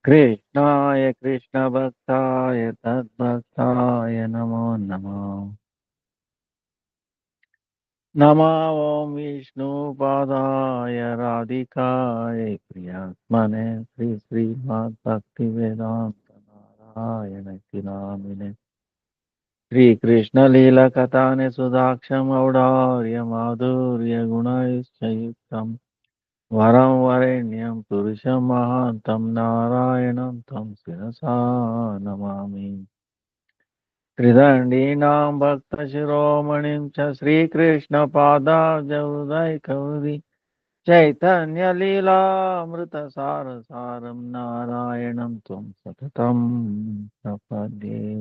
कृष्णाय कृष्णभक्ताय तद्भक्ताय नमो नमः। नमो ॐ विष्णुपादाय राधिकाय प्रियात्मने श्री श्रीमद्भक्तिवेदान्त नारायण नामिने श्रीकृष्णलीलकथाने सुधाक्षमौदार्य माधुर्य गुणैश्चयुक्तम् वरं वरेण्यं पुरुषं महान्तं नारायणं तं शिरसा नमामि। त्रिदण्डीनां भक्तशिरोमणिं च श्रीकृष्णपादाब्जौदयकौरि चैतन्यलीलामृतसारसारं नारायणं त्वं सततं प्रपद्ये।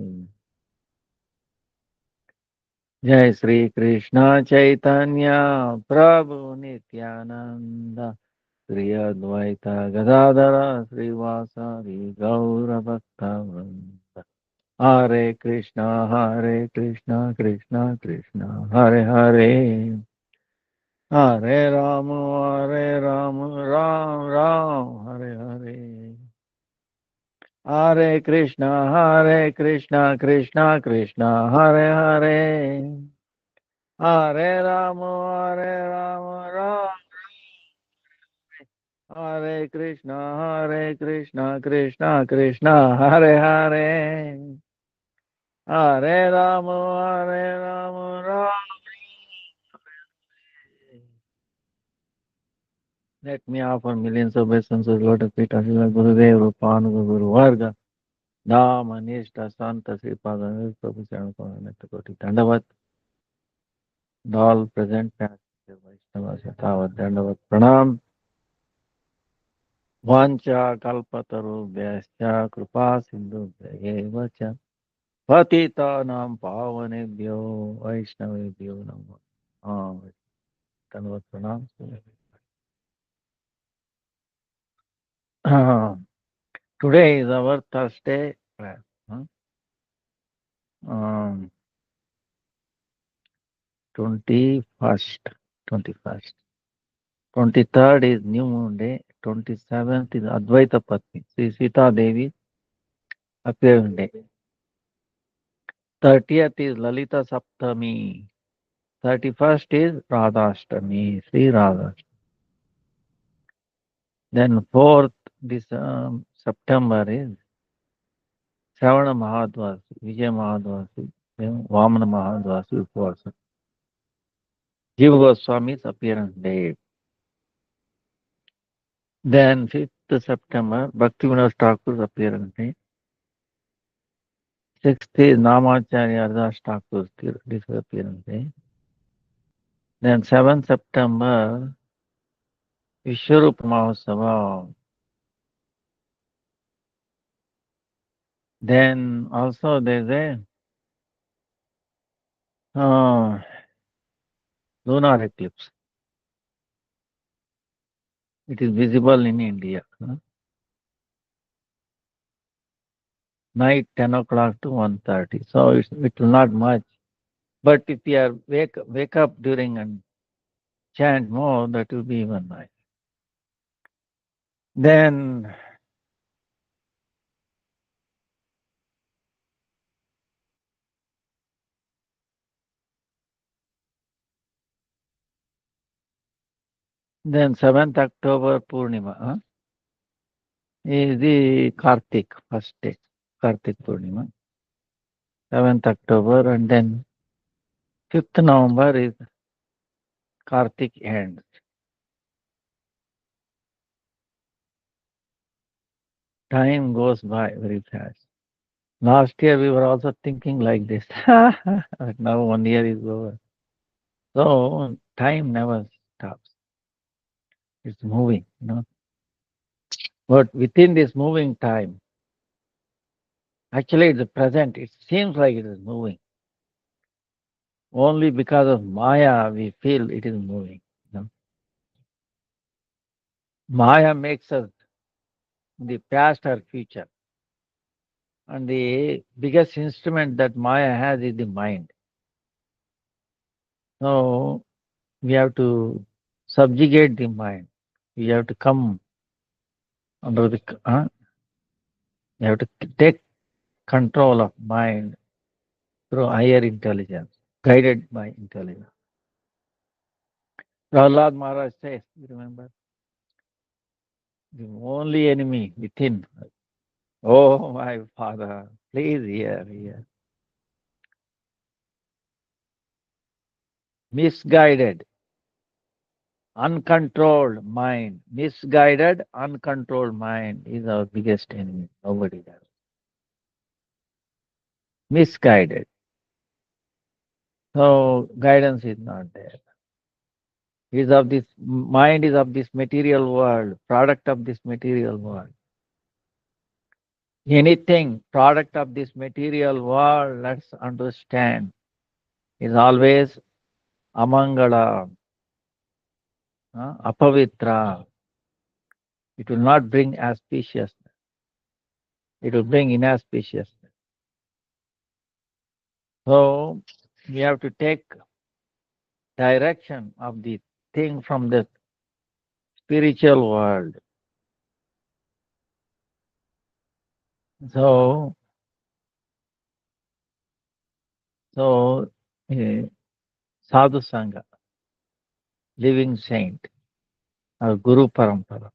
जय श्री कृष्ण चैतन्य प्रभु नित्यानंद श्री अद्वैत गदाधर श्रीवासादि गौरभक्तवृंद। हरे कृष्णा कृष्णा कृष्णा हरे हरे, हरे राम राम राम हरे हरे। हरे कृष्णा कृष्णा कृष्णा हरे हरे, हरे राम राम। हरे कृष्णा कृष्णा कृष्णा हरे हरे, हरे Ram Ram. Let me offer millions of blessings of Lord of Peter, Gurudev, Rupan, Guru Varga, Dham, Anishta, Santa, Sri Pada, Prabhu Charan, Koti, Dandavat, all present, Vaishnava, Satavat, Dandavat, Pranam, Vancha, Kalpataru, Vyascha, Krupa, Sindhu, Vacha, Patita, Nam, Pavanebhyo, Vaishnavebhyo, Namo. Dandavat, Pranam. Today is our Thursday prayer. Um, 21st, 21st. 23rd is New Moon Day. 27th is Advaita Patni, Sri Sita Devi appearing day. 30th is Lalita Saptami. 31st is Radhashtami, Sri Radha. Then 4th this September is Savana Mahadvasi, Vijay Mahadvasi, then Vamana Mahadvasi Upavasa. Jiva Goswami's appearance day. Then 5th September, Bhaktivinoda Thakur's appearance day. 6th is Namacharya Ardas Thakur's disappearance day. Then 7th September, Vishwarup Mahosava. Then also there's a lunar eclipse. It is visible in India. Night 10 o'clock to 1:30. So it will not much. But if you are wake up during and chant more, that will be even nice. Then 7th October Purnima is the Kartik first day, Kartik Purnima. 7th October, and then 5th November is Kartik ends. Time goes by very fast. Last year we were also thinking like this. But now 1 year is over. So time never stops. It's moving. But within this moving time, actually it's present. It seems like it is moving. Only because of Maya we feel it is moving. Maya makes us the past or future. And the biggest instrument that Maya has is the mind. So we have to subjugate the mind. We have to come under the You have to take control of mind through higher intelligence, guided by intelligence. Prahlad Maharaj says, you remember, the only enemy within. Oh, my father, please hear. Misguided, uncontrolled mind is our biggest enemy. Nobody does. Misguided. So guidance is not there. Is of this mind is of this material world, product of this material world. Anything product of this material world, let's understand, is always amangala, apavitra. It will not bring auspiciousness. It will bring inauspiciousness. So we have to take direction of the thing from the spiritual world. So, so eh, sadhu sangha, living saint, or guru parampara.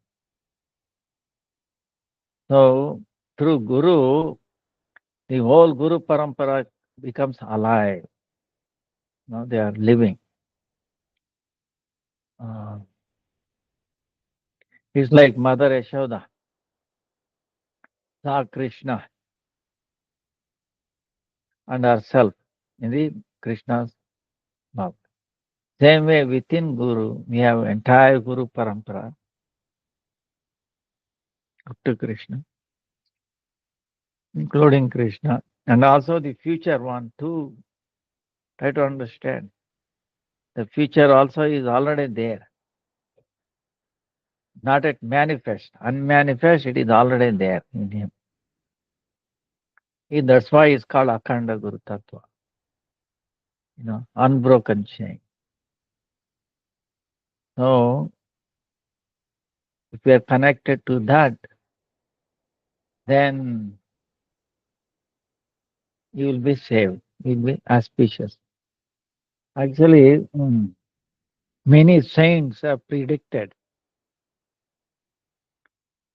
So through guru, the whole guru parampara becomes alive. Now they are living. Uh, it's like Mother Yashoda, saw Krishna and herself in the Krishna's mouth. Same way within Guru, we have entire Guru Parampara up to Krishna, including Krishna, and also the future one too. Try to understand. The future also is already there, not yet manifest. Unmanifest, it is already there in him. That's why it's called Akhanda Guru Tattva, unbroken chain. So, if we are connected to that, then you will be saved, you will be auspicious. Actually, many saints have predicted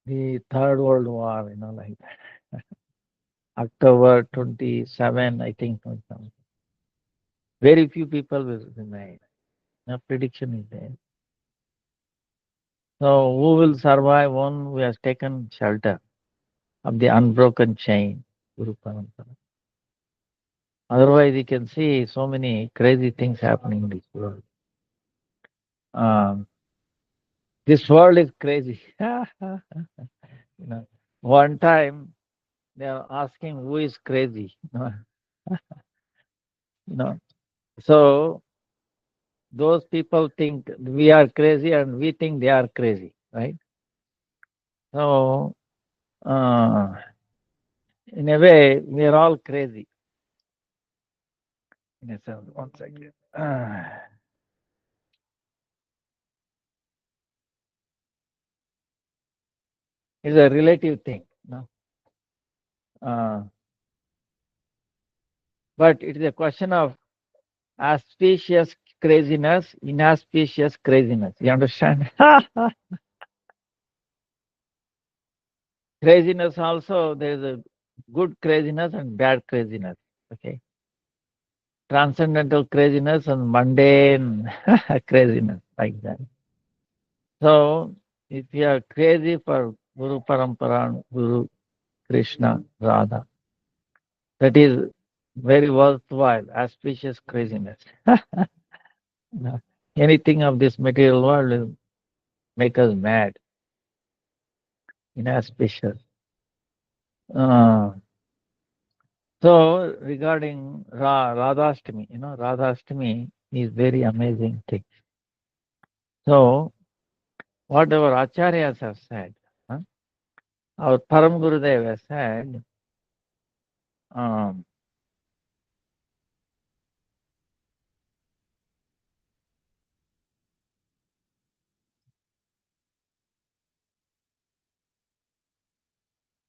the Third World War, like October 27, I think. Very few people will remain. The prediction is there. So, who will survive? One who has taken shelter of the unbroken chain, Guru Parampara. Otherwise, you can see so many crazy things happening in this world. Um, this world is crazy. One time they are asking who is crazy. You know. So those people think we are crazy and we think they are crazy, right? So uh, in a way, we are all crazy. In a sense, one second. It's a relative thing, no? Uh, but it is a question of auspicious craziness, inauspicious craziness. You understand? Craziness also, there is a good craziness and bad craziness. Okay. Transcendental craziness and mundane craziness, like that. So, if you are crazy for Guru Parampara, Guru Krishna, Radha, that is very worthwhile, auspicious craziness. No, anything of this material world will make us mad, inauspicious. Uh, so, regarding Radhashtami, Radhashtami is very amazing thing. So, whatever acharyas have said, huh? Our Param Gurudev has said, um,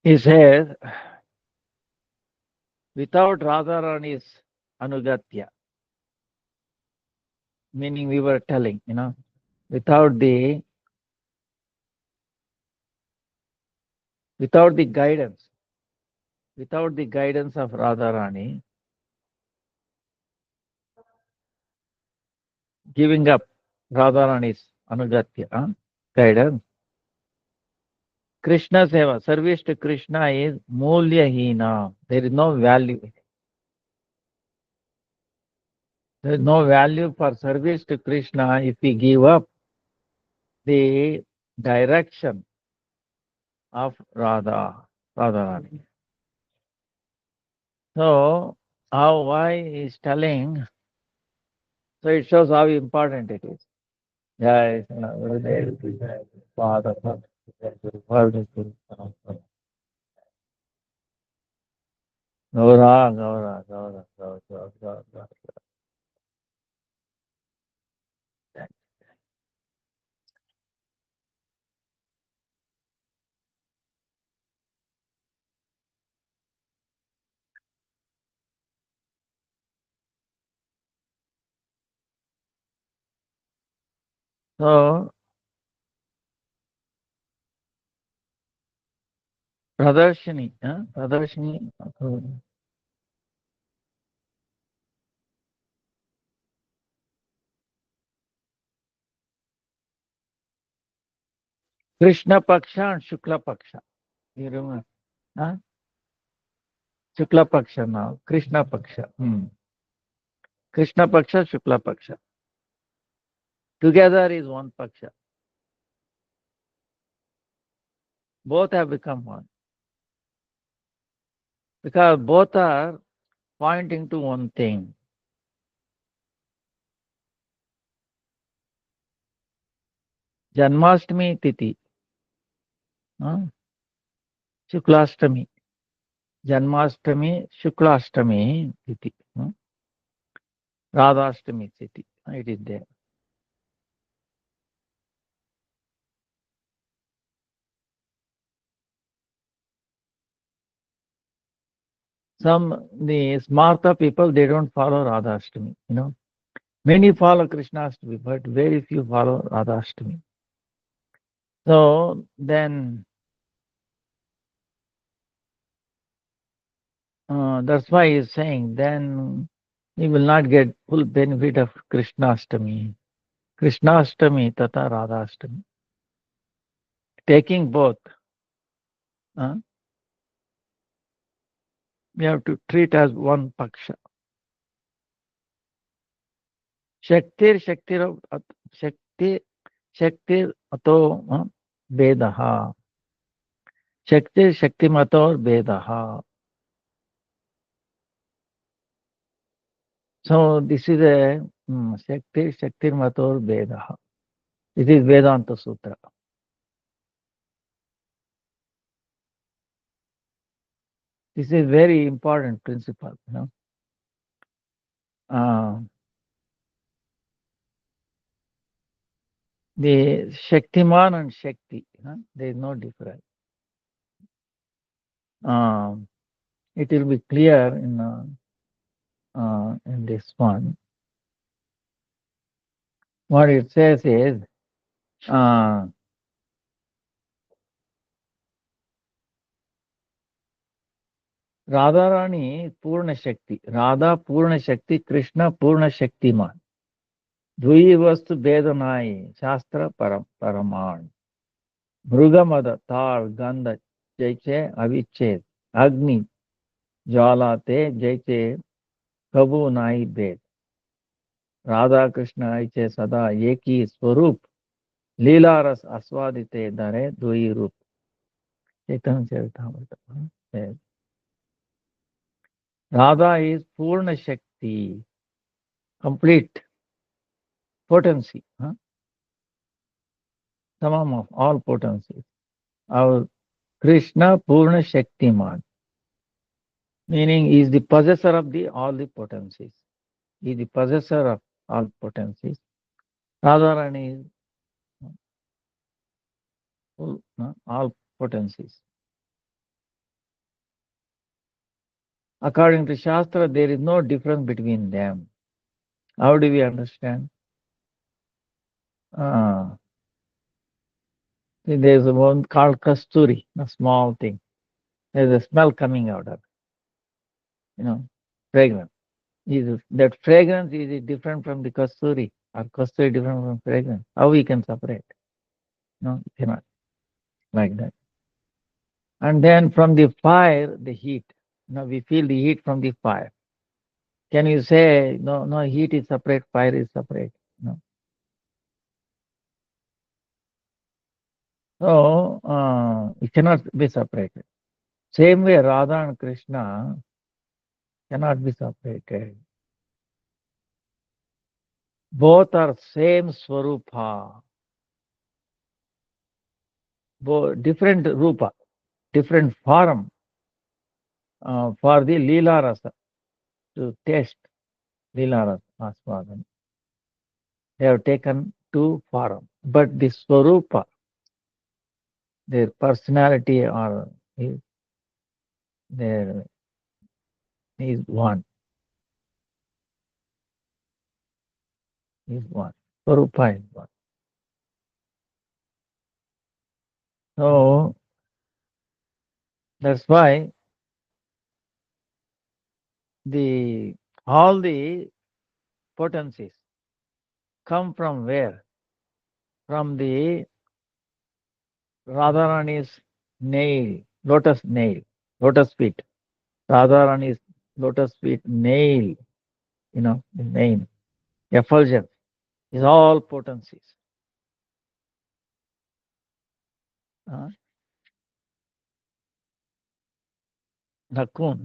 He says, without Radharani's anugatya, meaning we were telling, without the without the guidance, without the guidance of Radharani, giving up Radharani's anugatya, guidance, Krishna seva, service to Krishna is mulyahina. There is no value. There is no value for service to Krishna if we give up the direction of Radharani. So, why is telling, so it shows how important it is. Jai Father, Gaura, Gaura, Gaura, Gaura, Gaura, Gaura. So, Pradarshini, Pradarshini, Krishna Paksha and Shukla Paksha. You remember? Huh? Shukla Paksha now, Krishna Paksha. Krishna Paksha, Shukla Paksha. Together is one Paksha. Both have become one. Because both are pointing to one thing. Janmashtami Titi. Shuklashtami. Janmashtami, Shuklashtami Titi. Radhashtami Titi. It is there. The Smartha people, they don't follow Radhashtami, Many follow Krishnashtami, but very few follow Radhashtami. So then, that's why he's saying, then he will not get full benefit of Krishnashtami. Krishnashtami tata Radhashtami. Taking both, we have to treat as one Paksha. Shaktir ato Vedaha. Shaktir Shaktimato Vedaha. So this is a Shaktir Vedaha. This is Vedanta Sutra. This is very important principle, The Shaktiman and Shakti, there is no difference. It will be clear in this one. What it says is, Radharani Purna Shakti, Radha Purna Shakti, Krishna Purna Shaktiman. Dvi vastu Vedanai, Shastra Paraman. Mrugamada, Tal, Gandha, Jaiche, Avichet, Agni, Jalate, Jaiche, Kabu Nai Ved. Radha Krishna Aiche Sada, Eki Swarup, Leela Ras Aswadite Dare, Dui Rup. Chaitanya Charitamrita says, Radha is Purna Shakti, complete potency, summum of all potencies. Our Krishna Purna Shaktiman, meaning he is the possessor of all the potencies. He is the possessor of all potencies. Radharani is full, all potencies. According to Shastra, there is no difference between them. How do we understand? Ah, see, there's one called kasturi, a small thing. There's a smell coming out of it, fragrance. That fragrance is different from the kasturi, or kasturi different from fragrance? How we can separate? No, you cannot like that. And then from the fire, the heat. We feel the heat from the fire. Can you say no? No, heat is separate, fire is separate. No. So it cannot be separated. Same way, Radha and Krishna cannot be separated. Both are same swarupa, both different rupa, different form for the lila rasa to taste lila rasa aswadan. They have taken two form, but the swarupa, their personality or is there is one, is one. Swarupa is one. So that's why the all the potencies come from where? From the Radharani's nail, lotus feet. Radharani's lotus feet nail, the name, effulgence is all potencies. Uh, नखून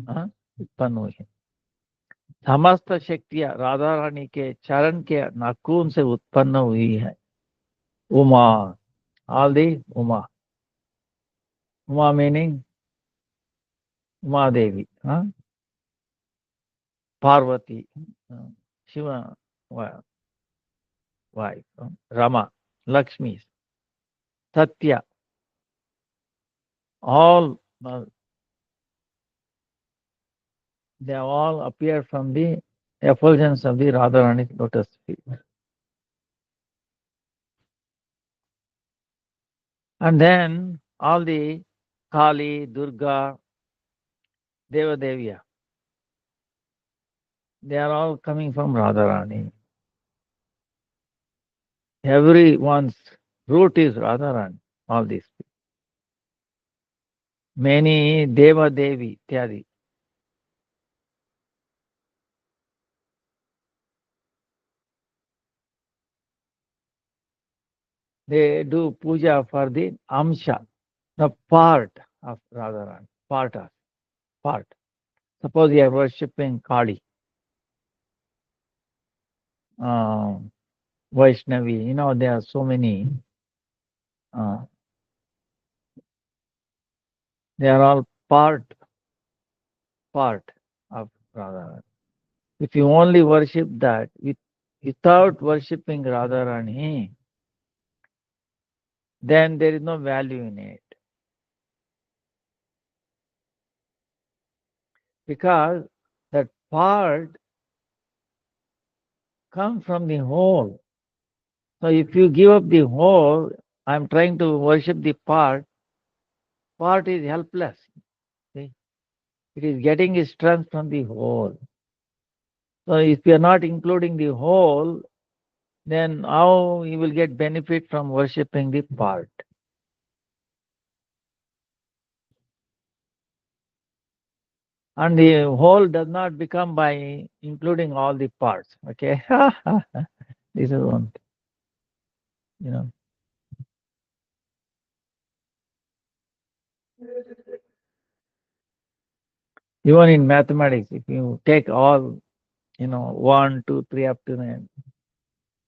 उत्पन्न हुई है समस्त शक्तियां राधा रानी के चरण के नाखून से उत्पन्न हुई है Uma all the Uma Uma meaning Uma Devi Parvati Shiva wife Rama Lakshmi Satya all they all appear from the effulgence of the Radharani's lotus feet. And then all the Kali, Durga, Devadeviya, they are all coming from Radharani. Everyone's root is Radharani, all these. Many Deva Devi, Ityadi. They do puja for the Amsha, the part of Radharani, part. Suppose you are worshipping Kali, Vaishnavi, there are so many, uh, they are all part of Radharani. If you only worship that, without worshipping Radharani, then there is no value in it. Because that part comes from the whole. So if you give up the whole, I'm trying to worship the part is helpless. See? It is getting its strength from the whole. So if you are not including the whole, then how you will get benefit from worshipping the part? And the whole does not become by including all the parts. Okay, this is one. You know, even in mathematics, if you take all, 1, 2, 3 up to 9,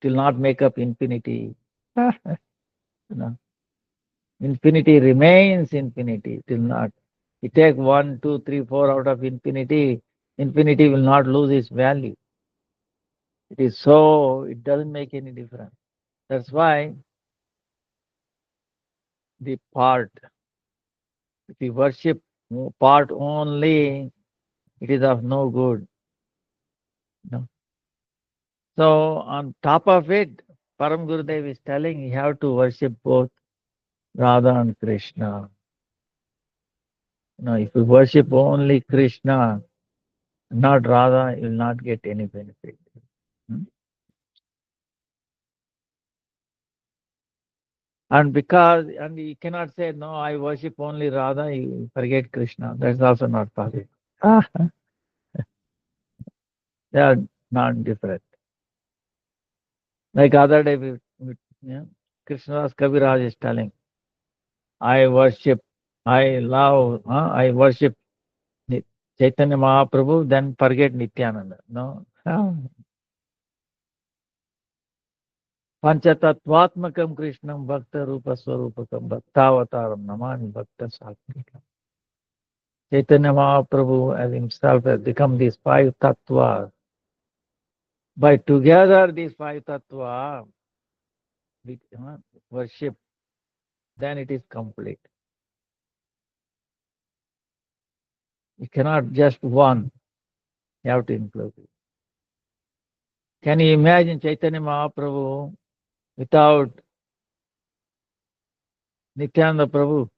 it will not make up infinity. you know, Infinity remains infinity. It will not. You take 1, 2, 3, 4 out of infinity, infinity will not lose its value. It is so, it doesn't make any difference. That's why the part, if you worship part only, It is of no good. No. So on top of it, Param Gurudev is telling you have to worship both Radha and Krishna. If you worship only Krishna, not Radha, you will not get any benefit. Hmm? And you cannot say, no, I worship only Radha, you forget Krishna. That's also not possible. Ah, they are not different. Like other day, yeah, Krishnadas Kaviraj is telling, I worship, I love, I worship Chaitanya Mahaprabhu, then forget Nityananda. No. Panchatattvatmakam Krishnam Bhakta Rupa Swarupakam Bhaktavataram Namani Bhakta Satvikam. Chaitanya Mahaprabhu as himself has become these five tattvas. By together these five tattvas we worship, then it is complete. You cannot just one, you have to include it. Can you imagine Chaitanya Mahaprabhu without Nityananda Prabhu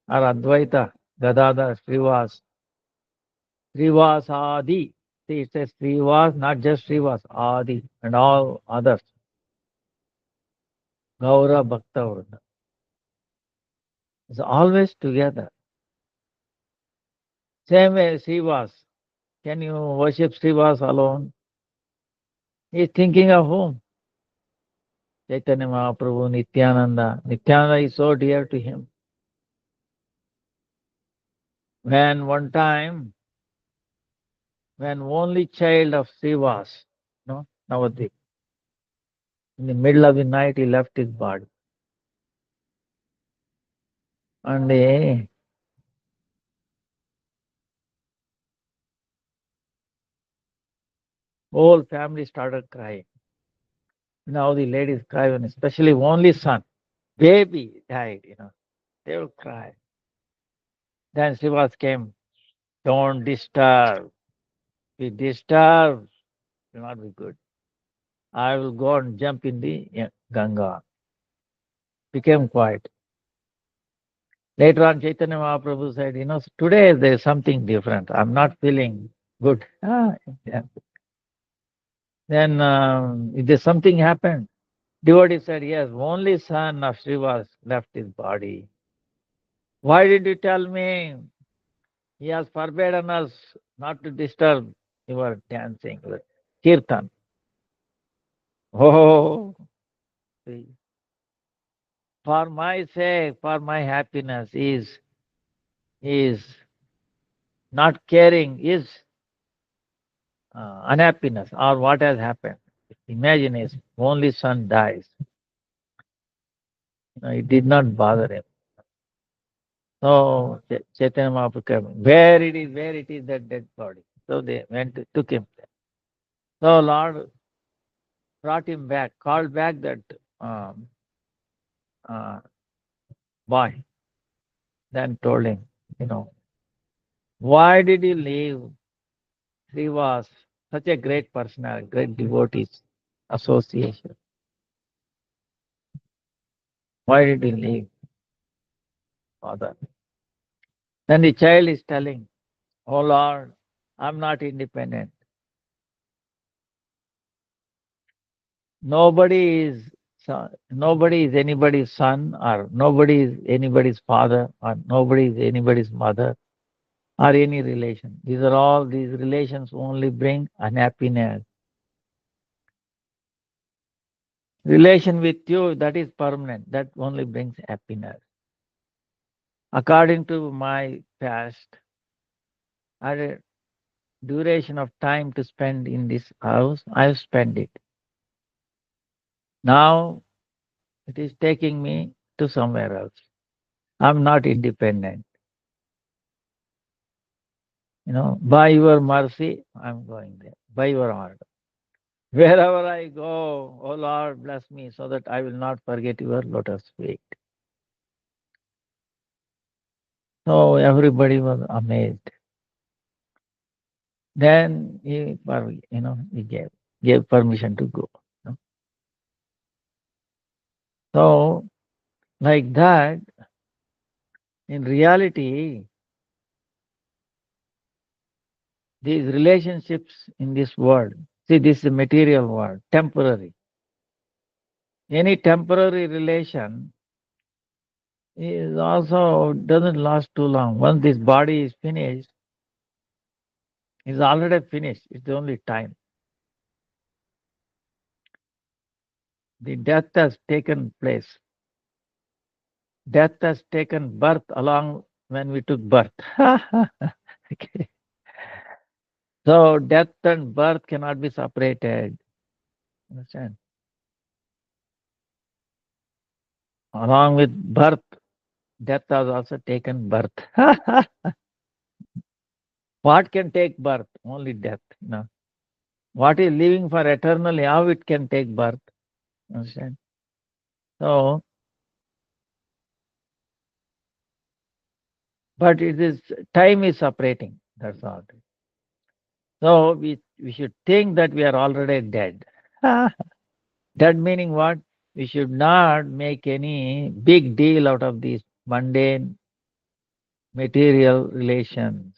or Advaita, Gadadhar, Srivas, Srivas Adi? See, it says Srivas, not just Srivas, Adi, and all others. Gaura Bhakta Vrunda. It's always together. Same way Srivas. Can you worship Srivas alone? He is thinking of whom? Chaitanya Mahaprabhu, Nityananda. Nityananda is so dear to him. When one time, when only child of Srivas, no, Navadvip, in the middle of the night he left his body. And the whole family started crying. Now the ladies cry, when especially only son, baby died. They will cry. Then Srivas came, don't disturb. If you disturb, it will not be good. I will go and jump in the Ganga. Became quiet. Later on, Chaitanya Mahaprabhu said, today there is something different. I'm not feeling good. Yeah. Then if there's something happened, devotee said, yes, only son of Srivas left his body. Why did you tell me? He has forbidden us not to disturb your dancing, kirtan. Oh, see. For my sake, for my happiness, is not caring, is unhappiness or what has happened. Imagine his only son dies. It did not bother him. So Chaitanya Mahaprabhu came, where it is that dead body. So they went, took him there. So Lord brought him back, called back that um, uh, boy, then told him, why did you leave? He was such a great personality, great devotees association. Why did you leave, father? Then the child is telling, oh Lord, I'm not independent. Nobody is nobody is anybody's son, or nobody is anybody's father, or nobody is anybody's mother, or any relation. These relations only bring unhappiness. Relation with you, that is permanent, that only brings happiness. According to my past, I had a duration of time to spend in this house, I've spent it. Now it is taking me to somewhere else. I'm not independent. By your mercy, I'm going there. By your order. Wherever I go, oh Lord, bless me so that I will not forget your lotus feet. So everybody was amazed. Then he gave permission to go. you know. So like that, in reality, these relationships in this world, see, this is a material world, temporary. Any temporary relation is also doesn't last too long. Once this body is finished, it's already finished. It's only time. The death has taken place. Death has taken birth along when we took birth. Okay. So death and birth cannot be separated. Understand? Along with birth, death has also taken birth. What can take birth? Only death. What is living for eternally, how it can take birth? Understand? So, but it is time is separating. That's all. So we should think that we are already dead. That meaning what? We should not make any big deal out of these mundane material relations.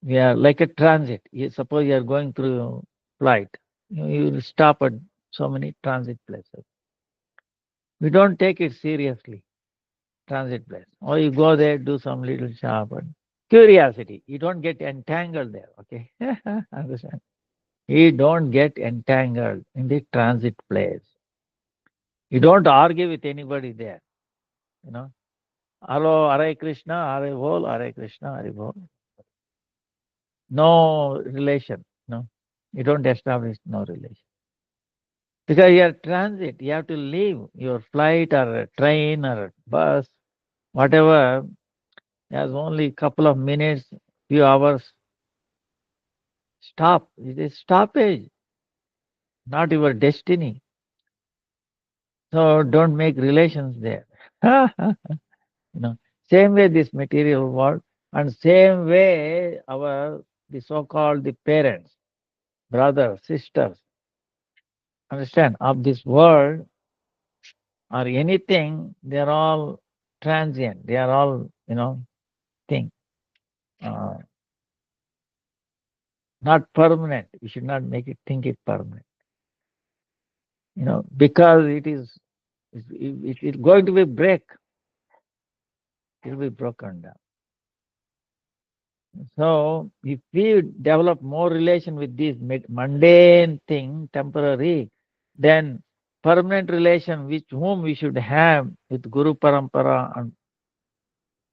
We are like a transit. Suppose you are going through flight, you will stop at so many transit places. We don't take it seriously. Transit place. Or you go there, do some little shop. And curiosity. You don't get entangled there. Okay. Understand? You don't get entangled in the transit place. You don't argue with anybody there. You know. Hello, Hare Krishna, Hare Bol, Hare Krishna, Hare Bol. No relation. No. You don't establish no relation. Because you are transit, you have to leave your flight or a train or a bus, whatever, has only couple of minutes, few hours. Stop. It is stoppage, not your destiny. So don't make relations there. you know, Same way this material world, and same way the so-called the parents, brothers, sisters, understand, of this world or anything, they are all transient. They are all, thing, uh, not permanent. We should not make it think it permanent. Because it is going to be break. It will be broken down. So if we develop more relation with this mundane thing, temporary, then permanent relation which whom we should have with Guru Parampara and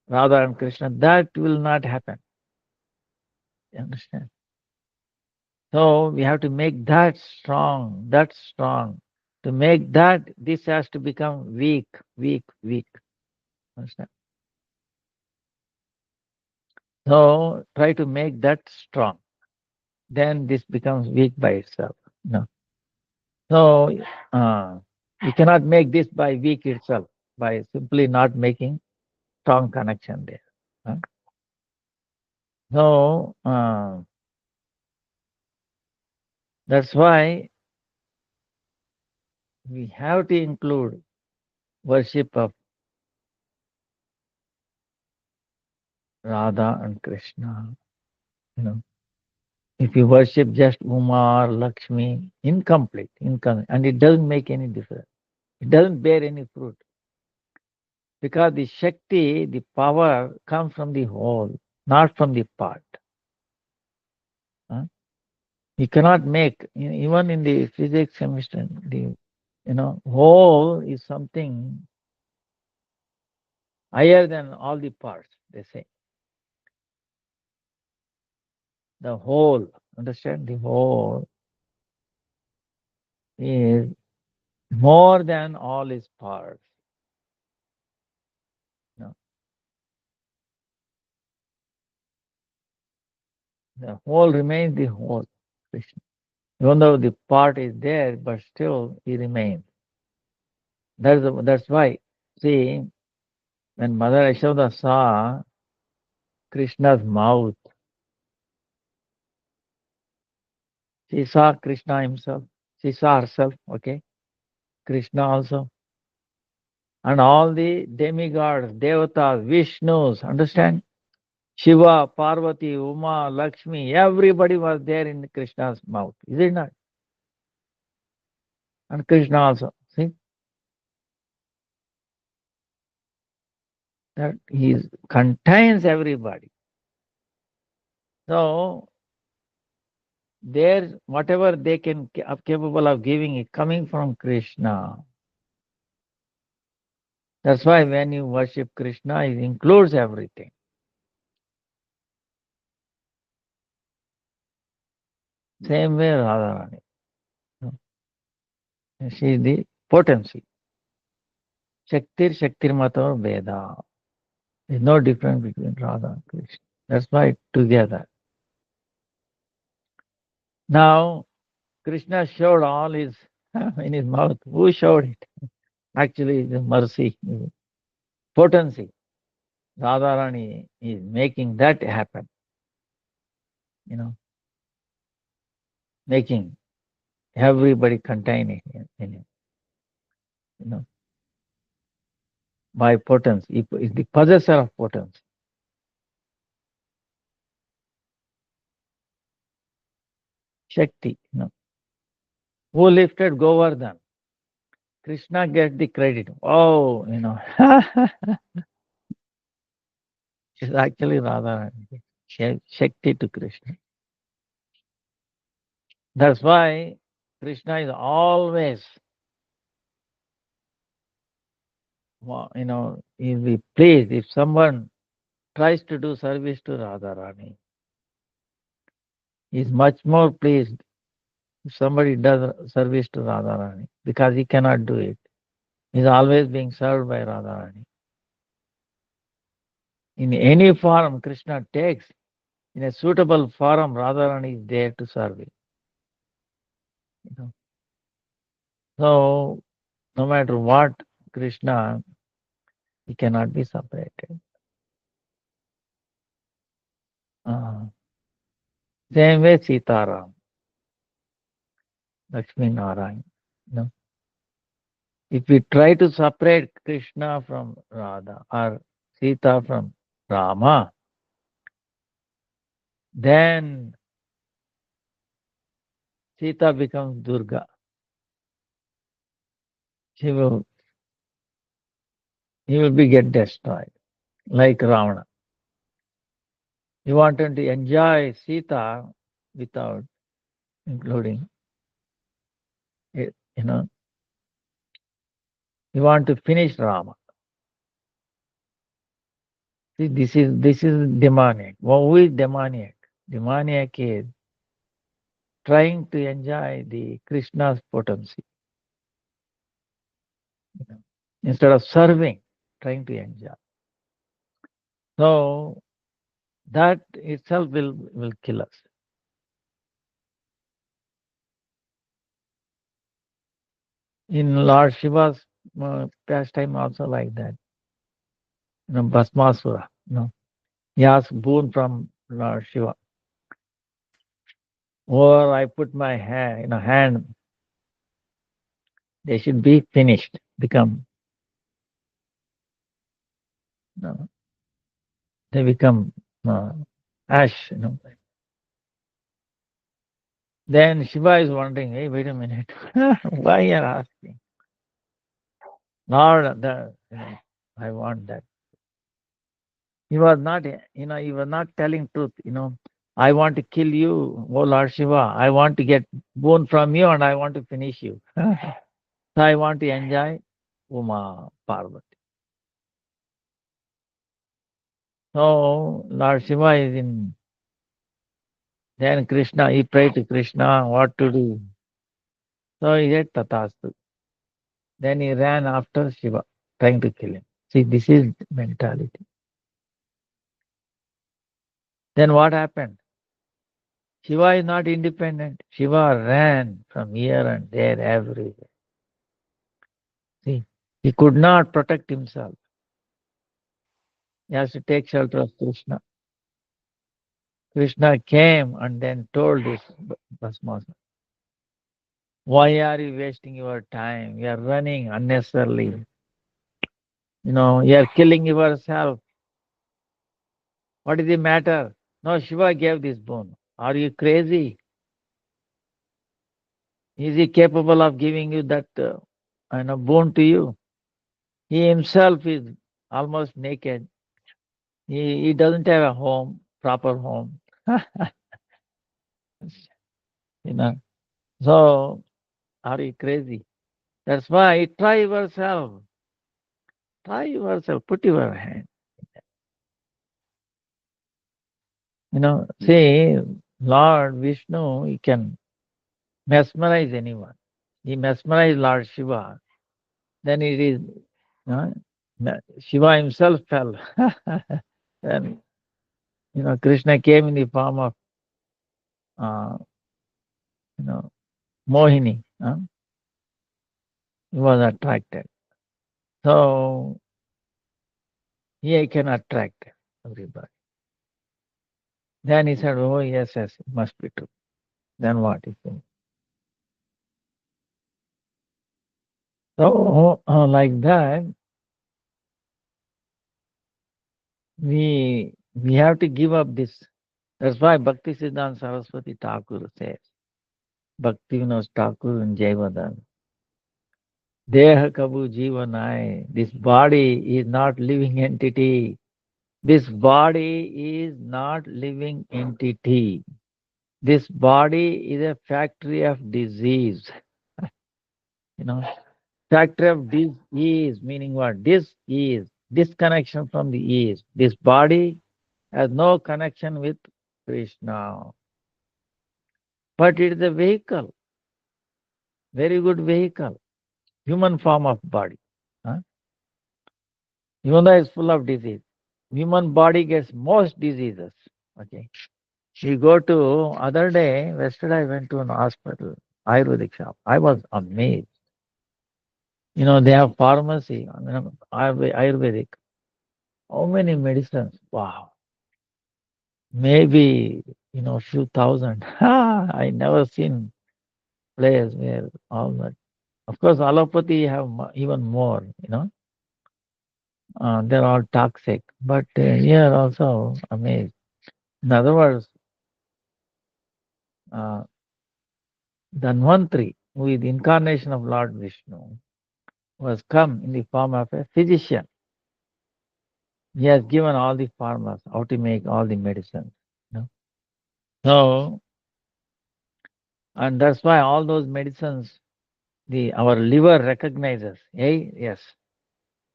Radha and Krishna, that will not happen. You understand? So we have to make that strong, that strong. To make that, this has to become weak, weak, weak. Understand? So try to make that strong. Then this becomes weak by itself. No. So you cannot make this by weak itself, by simply not making strong connection there. huh? So that's why we have to include worship of Radha and Krishna. You know, if you worship just Uma or Lakshmi, incomplete, and it doesn't make any difference. It doesn't bear any fruit because the Shakti, the power, comes from the whole, not from the part. huh? You cannot make, even in the physics chemistry, whole is something higher than all the parts, they say. The whole, understand, the whole is more than all its parts. No. The whole remains the whole, Krishna. Even though the part is there, but still he remains. That's why, see, when Mother Yashoda saw Krishna's mouth, She saw Krishna himself. She saw herself, okay? Krishna also. And all the demigods, devatas, Vishnus, understand? Shiva, Parvati, Uma, Lakshmi, everybody was there in Krishna's mouth. Is it not? And Krishna also. See? That he contains everybody. So there, whatever they can are capable of giving is coming from Krishna. That's why when you worship Krishna, it includes everything. Same way Radharani. She is the potency. Shaktir Veda. There's no difference between Radha and Krishna. That's why together. Now, Krishna showed all his in his mouth. Who showed it? Actually, the mercy, potency. Radharani is making that happen. Making everybody containing in it. By potency. He is the possessor of potency. Shakti. Who lifted Govardhan? Krishna gets the credit. Oh, it's actually Radharani. Shakti to Krishna. That's why Krishna is always, he'll be pleased if someone tries to do service to Radharani. He's much more pleased if somebody does service to Radharani because he cannot do it. He's always being served by Radharani. In any form Krishna takes, in a suitable form, Radharani is there to serve it. So, no matter what, Krishna, he cannot be separated. Same way Sitaram, Lakshmi Narayan. If we try to separate Krishna from Radha or Sita from Rama, then Sita becomes Durga. He will be get destroyed, like Ravana. He wanted to enjoy Sita without including it, He want to finish Rama. See, this is demoniac. Who is demoniac? Demoniac is trying to enjoy the Krishna's potency. Instead of serving, trying to enjoy. So that itself will kill us. In Lord Shiva's pastime also like that. Bhasmasura. He asked boon from Lord Shiva. Or I put my hand, they should be finished, become, they become ash. Then Shiva is wondering, hey, wait a minute, why you are asking? Lord, I want that. He was not, he was not telling truth, I want to kill you, oh Lord Shiva. I want to get boon from you and I want to finish you. So I want to enjoy Uma Parvati. So Lord Shiva is in. Then Krishna, he prayed to Krishna what to do. So he said Tatastu. Then he ran after Shiva, trying to kill him. See, this is mentality. Then what happened? Shiva is not independent. Shiva ran from here and there everywhere. See, he could not protect himself. He has to take shelter of Krishna. Krishna came and then told this Bhasmasura, Why are you wasting your time? You are running unnecessarily. You are killing yourself. What is the matter? No, Shiva gave this boon. Are you crazy? Is he capable of giving you that boon to you? He himself is almost naked. He doesn't have a home, proper home. you know. So are you crazy? That's why try yourself. Try yourself. Put your hand. See, Lord Vishnu, he can mesmerize anyone. He mesmerized Lord Shiva. Then it is, uh, Shiva himself fell. Then, Krishna came in the form of, uh, you know, Mohini. He was attracted. So he can attract everybody. Then he said, oh, yes, yes, it must be true. Then what? He said. So, like that, we have to give up this. That's why Bhakti Siddhanta Saraswati Thakur says, Bhakti Vinod Thakur and Jaivadan, Deha Kabu Jivanai, this body is not living entity. This body is not living entity. This body is a factory of disease. You know, factory of disease, meaning what? This is disconnection from the ease. This body has no connection with Krishna. But it is a vehicle, very good vehicle, human form of body. Huh? Even though it's full of disease. Human body gets most diseases. Okay. You go to other day, yesterday I went to an hospital, Ayurvedic shop. I was amazed. They have pharmacy, Ayurvedic. How many medicines? Wow. Maybe, few thousand. I never seen place where all that. Of course, allopathy have even more, they're all toxic. But here also amazed. In other words, uh, Dhanvantri, who is the incarnation of Lord Vishnu, was come in the form of a physician. He has given all the formulas, how to make all the medicines. You know? So, and that's why all those medicines, our liver recognizes, hey, yes,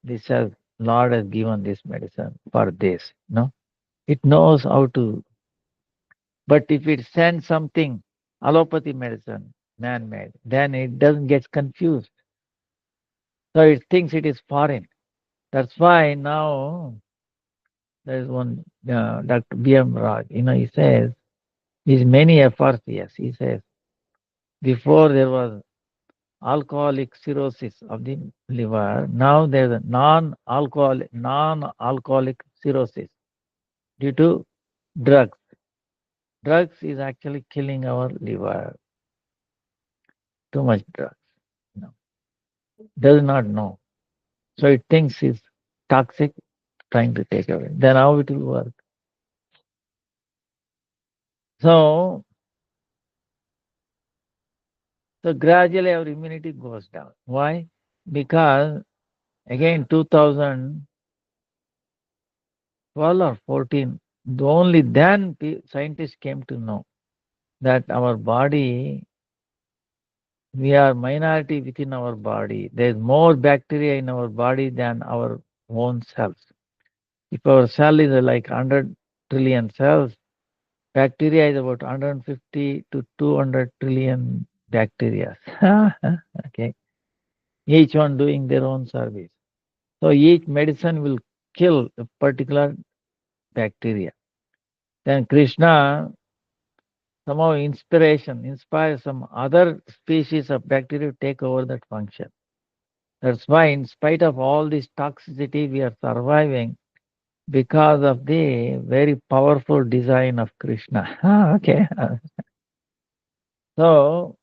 this has Lord has given this medicine for this. It knows how to. But if it sends something, allopathy medicine, man-made, then it doesn't get confused. So it thinks it is foreign. That's why now there is one Dr. B.M. Raj. He says his many efforts. Yes, he says before there was alcoholic cirrhosis of the liver. Now there's a non-alcoholic cirrhosis due to drugs. Drugs is actually killing our liver. Too much drugs. Does not know. So it thinks it's toxic, trying to take away. Then how it will work? So, so gradually our immunity goes down. Why? Because again 2012 or 14, only then scientists came to know that our body, we are minority within our body. There is more bacteria in our body than our own cells. If our cell is like 100 trillion cells, bacteria is about 150 to 200 trillion bacteria. Okay. Each one doing their own service. So each medicine will kill a particular bacteria. Then Krishna somehow inspires some other species of bacteria to take over that function. That's why in spite of all this toxicity, we are surviving because of the very powerful design of Krishna. Okay. So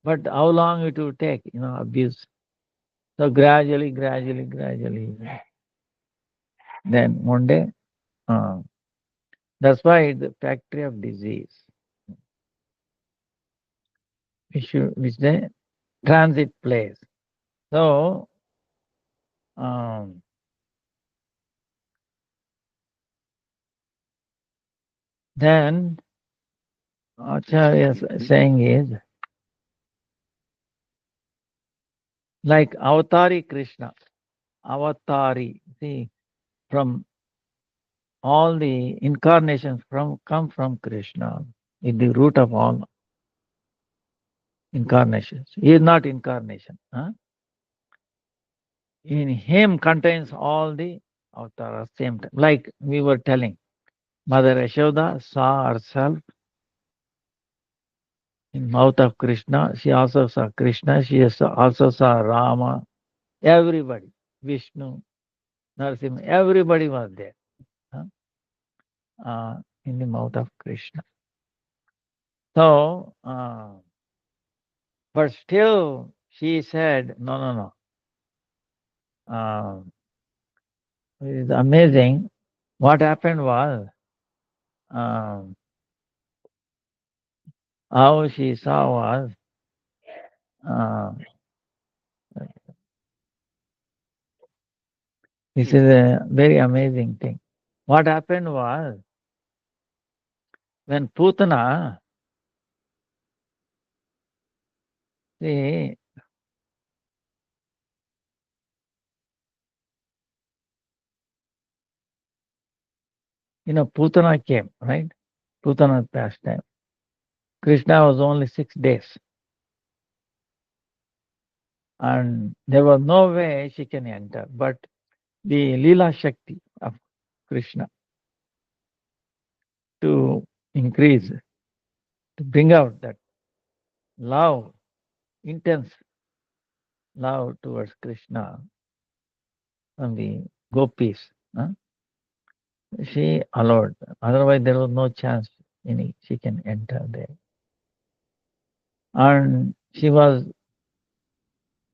But how long it will take, abuse. So gradually, gradually, gradually, then one day, uh, that's why it's the factory of disease, which the transit place. So, um, then Acharya's saying is like Avatari Krishna, Avatari. See, from all the incarnations come from Krishna, is the root of all incarnations. He is not incarnation. Huh? In him contains all the avatars same time. Like we were telling, Mother Yashoda saw herself in mouth of Krishna. She also saw Krishna. She also saw Rama. Everybody, Vishnu, Narasimha, everybody was there, huh? In the mouth of Krishna. So, but still, she said, no, no, no. It is amazing. What happened was, um, how she saw was, uh, this is a very amazing thing. What happened was, when Putana, see, Putana came, right? Putana passed time. Krishna was only 6 days, and there was no way she can enter. But the Leela Shakti of Krishna to increase, to bring out that love, intense love towards Krishna from the gopis, huh? She allowed. Otherwise, there was no chance she can enter there. And she was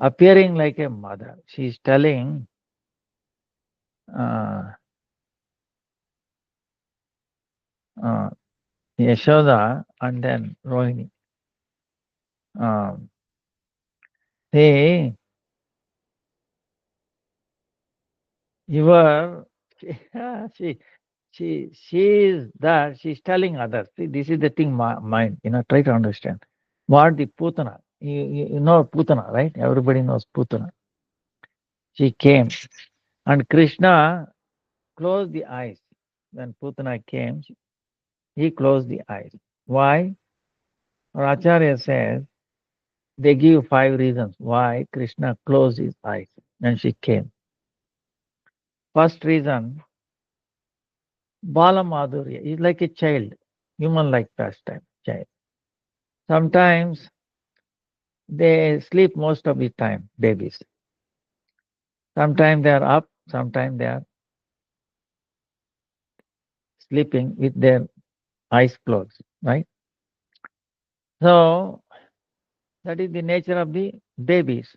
appearing like a mother. She is telling uh, uh, Yashoda and then Rohini, um, hey, you were, she, she is that, she's telling others. See, this is the thing, mind, try to understand. What the Putana, you know Putana, right? Everybody knows Putana. She came, and Krishna closed the eyes. When Putana came, he closed the eyes. Why? Our Acharya says, they give 5 reasons why Krishna closed his eyes when she came. First reason, Bala Madhurya is like a child, human-like pastime, child. Sometimes they sleep most of the time, babies. Sometimes they are up, sometimes they are sleeping with their eyes closed, right? So that is the nature of the babies.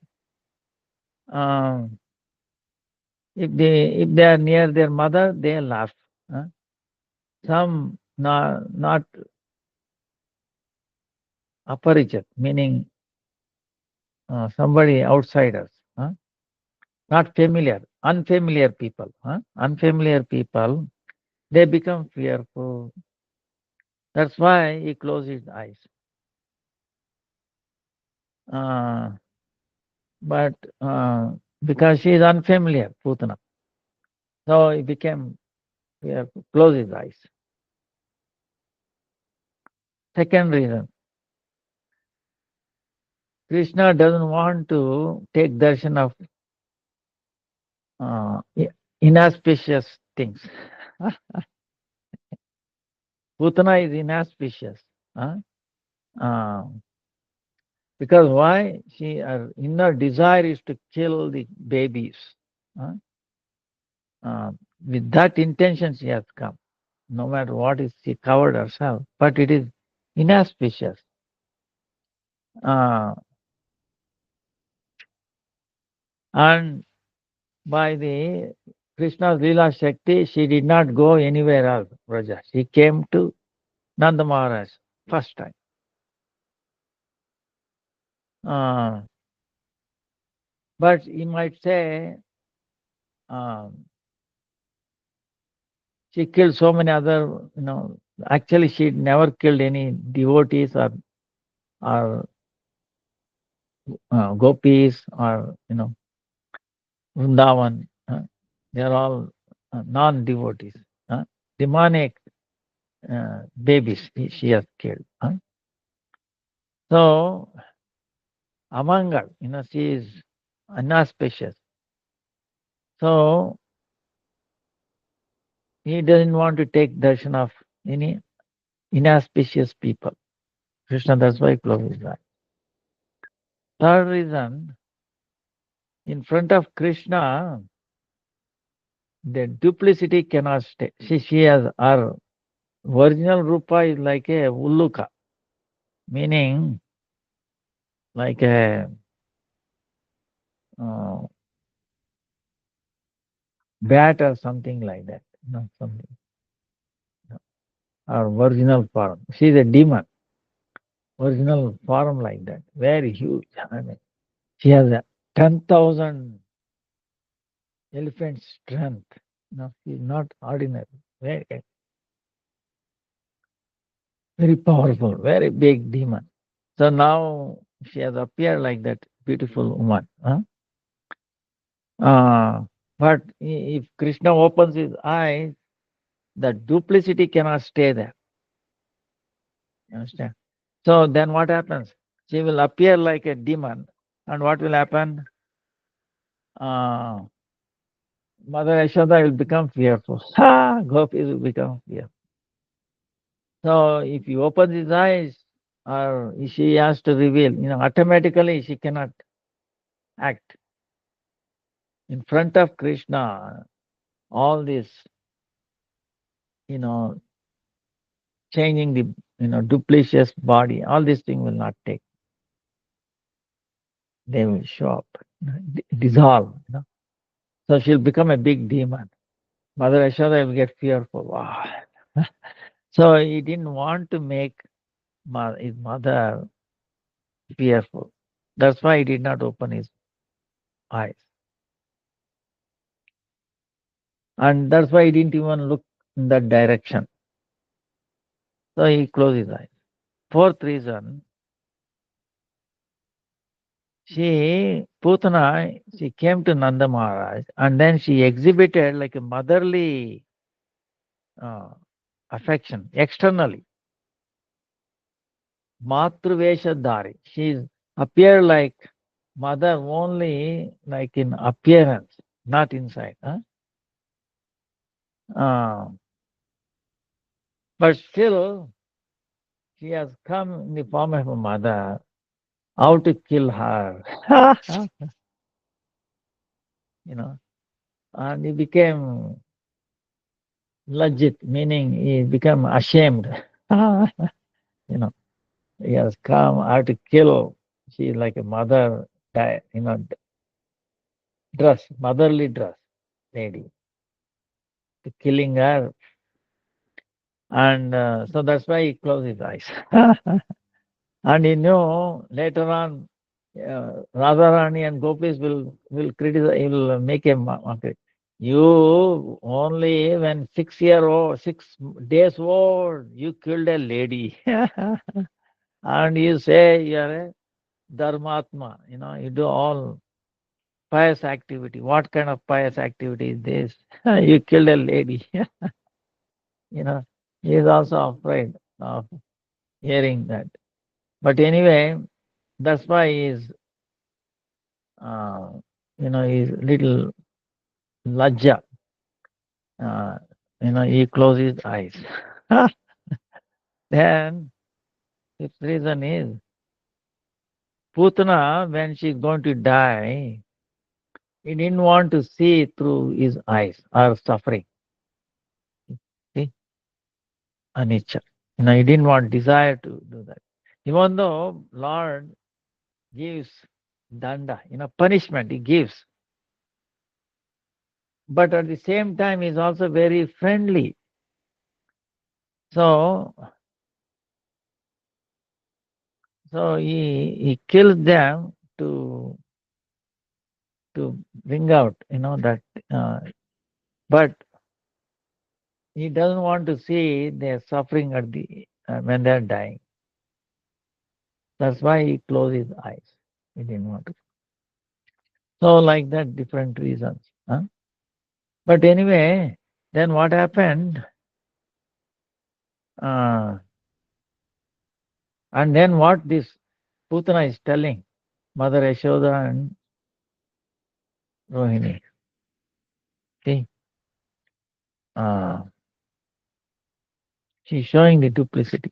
Um, if they are near their mother, they laugh. Huh? Some not aparijat, meaning somebody outsiders, huh? Not familiar, unfamiliar people. Huh? Unfamiliar people, they become fearful. That's why he closed his eyes. Uh, but because she is unfamiliar, Putana, so he became fearful, close his eyes. Second reason, Krishna doesn't want to take darshan of uh, inauspicious things. Putana is inauspicious. Huh? Uh, because why? Her inner desire is to kill the babies. Huh? Uh, with that intention she has come. No matter what is, she covered herself. But it is inauspicious. Uh, and by the Krishna's Leela Shakti, she did not go anywhere else, Braja. She came to Nanda Maharaj first time. Uh, but you might say um, she killed so many other, actually she never killed any devotees or gopis or, Vrindavan. They are all non-devotees. Demonic babies she has killed. So among her, she is inauspicious. So he doesn't want to take darshan of any inauspicious people. Krishna, that's why close his eyes. Third reason, in front of Krishna, the duplicity cannot stay. She has her original rupa is like a ulluka, meaning like a uh, bat or something like that. Something. Her original form. She is a demon. Original form like that. Very huge. I mean, she has a 10,000 elephant strength. She is not ordinary. Very, very powerful. Very big demon. So now she has appeared like that beautiful woman. But if Krishna opens his eyes, the duplicity cannot stay there. You understand? So then what happens? She will appear like a demon. And what will happen? Uh, Mother Yashoda will become fearful. Gopis will become fearful. So if he opens his eyes, or she has to reveal, automatically she cannot act. In front of Krishna, all this, you know, changing the, duplicitous body, all these things will not take. They will show up, dissolve. So she'll become a big demon. Mother Yashoda will get fearful. Wow. So he didn't want to make his mother fearful. That's why he did not open his eyes. And that's why he didn't even look in that direction. So he closed his eyes. Fourth reason, Putana, she came to Nanda Maharaj and then she exhibited like a motherly uh, affection externally. Matruveshadhari. She appeared like mother only like in appearance, not inside. Uh, but still, she has come in the form of a mother. How to kill her? you know, and he became legit, meaning he became ashamed. you know, he has come how to kill. She is like a mother, dress, motherly dress lady, to killing her. And so that's why he closed his eyes. And he knew later on, Radharani and Gopis will criticize, will make a mockery. You only when 6 year old, 6 days old, you killed a lady, and you say you are a dharmatma. You do all pious activity. What kind of pious activity is this? You killed a lady. you know, he is also afraid of hearing that. But anyway, that's why uh, he's little lajja. Uh, he closes his eyes. Then the reason is Putana, when she's going to die, he didn't want to see through his eyes or suffering. See, anicca. He didn't want desire to do that. Even though Lord gives danda, punishment he gives. But at the same time, he's also very friendly. So, so he kills them to bring out, that. Uh, but he doesn't want to see their suffering at the when they're dying. That's why he closed his eyes. He didn't want to. So like that, different reasons. Huh? But anyway, then what happened? Uh, and then what this Putana is telling Mother Yashoda and Rohini. See, uh, she's showing the duplicity.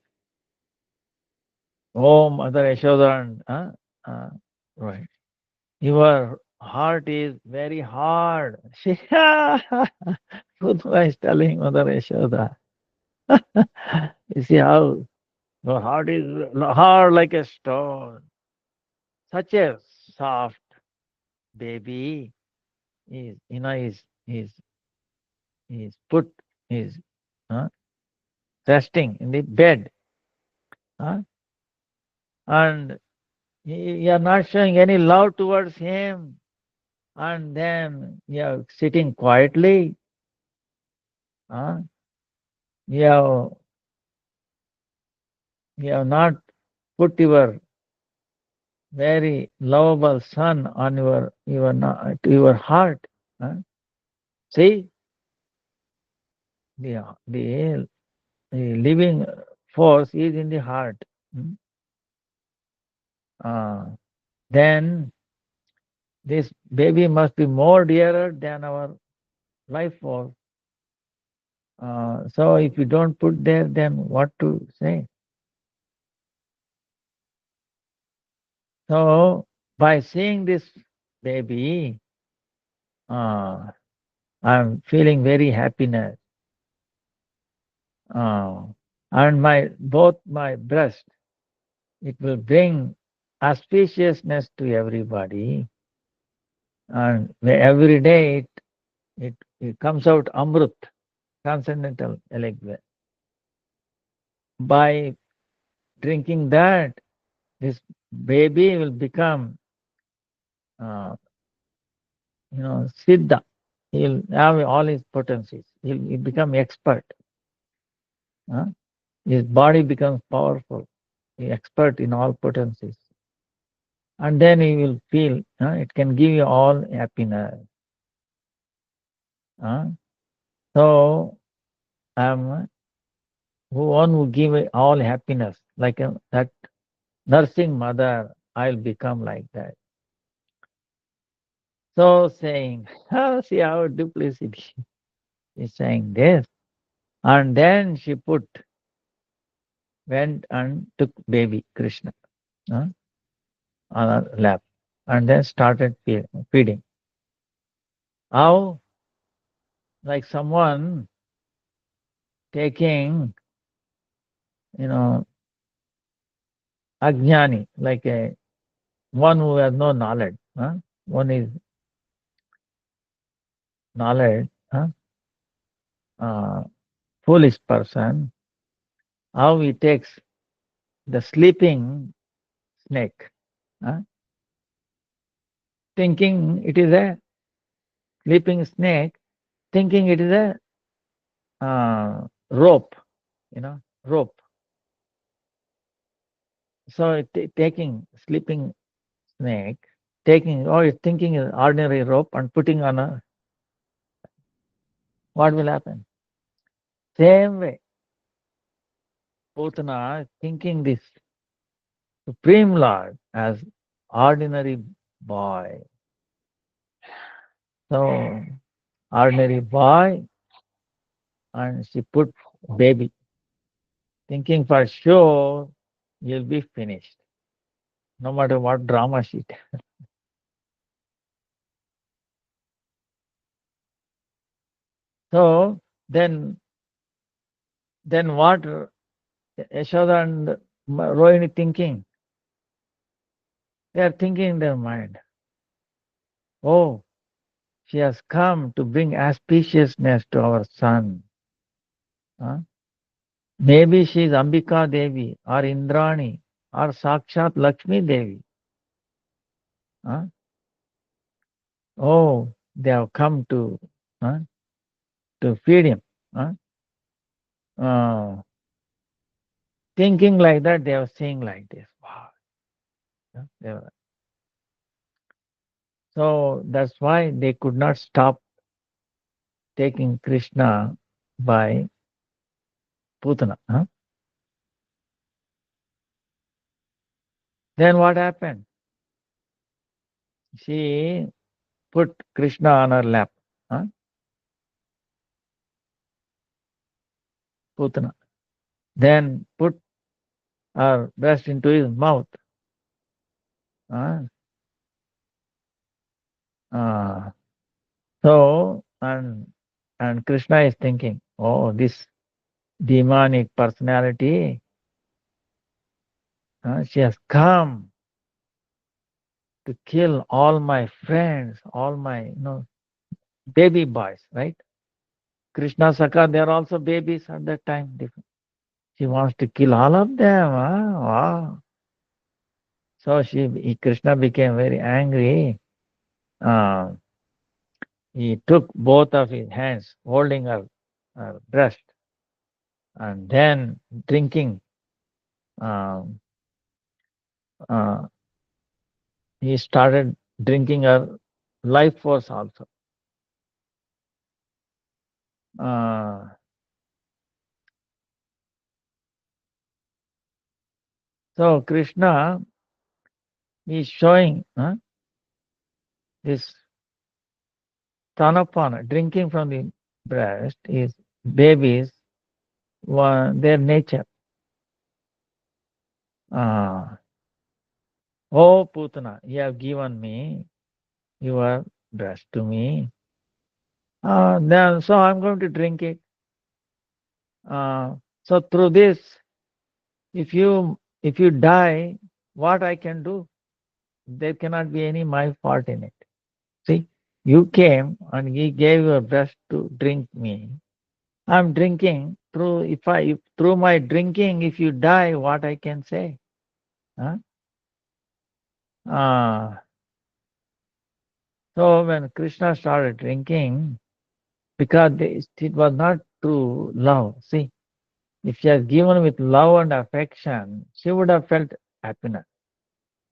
Oh, Mother Yashoda and right. Your heart is very hard. She Putana is telling Mother Yashoda. You see how your heart is hard like a stone. Such a soft baby is, is put, is uh, resting in the bed, uh, and you are not showing any love towards him, and then you are sitting quietly, uh, you have, you have not put your very lovable son on to your heart. uh. See, the living force is in the heart. mm. Uh, then this baby must be more dearer than our life force. So if you don't put there, then what to say? So by seeing this baby, uh, I'm feeling very happiness. Uh, and both my breast, it will bring auspiciousness to everybody. And every day it comes out Amrut, transcendental elixir. By drinking that, this baby will become, uh, Siddha. He'll have all his potencies. He'll become expert. huh? His body becomes powerful, expert in all potencies. And then he will feel, it can give you all happiness. huh? So, one who give all happiness, like that nursing mother, I'll become like that. So saying, see our duplicity. He's saying this. And then she went and took baby Krishna uh, on her lap and then started feeding. How? Like someone taking, you know, ajnani, like one who has no knowledge. One is knowledge, uh, foolish person. How he takes the sleeping snake, huh, thinking it is a sleeping snake, thinking it is a rope, rope. So taking sleeping snake, or thinking an ordinary rope and putting on what will happen? Same way, Putana thinking this Supreme Lord as ordinary boy. So ordinary boy, and she put baby, thinking for sure you'll be finished, no matter what drama she. So then, what Yashoda and Rohini thinking? They are thinking in their mind, oh, she has come to bring auspiciousness to our son. Huh? Maybe she is Ambika Devi or Indrani or Sakshat Lakshmi Devi. Huh? Oh, they have come huh, to feed him. Huh? Uh, Thinking like that, they were saying like this. Wow. Yeah, so that's why they could not stop taking Krishna by Putana. Huh? Then what happened? She put Krishna on her lap. Huh? Putana. Then put her breast into his mouth. Huh? Uh, so and Krishna is thinking, oh, this demonic personality, she has come to kill all my friends, all my baby boys, right? Krishna Saka, they are also babies at that time. She wants to kill all of them. Huh? Wow. So Krishna became very angry. Uh, he took both of his hands, holding her breast, and then drinking. Um, uh, he started drinking her life force also. Uh, so Krishna is showing this Tanapana, drinking from the breast, is babies, their nature. Uh, oh, Putana, you have given me your breast to me. Then, so I'm going to drink it. So through this, if you die, what I can do? There cannot be any my fault in it. See, you came and he gave your breast to drink me. I'm drinking through. If through my drinking, if you die, what I can say? Huh? Uh, so when Krishna started drinking, because it was not true love. See, if she has given with love and affection, she would have felt happiness.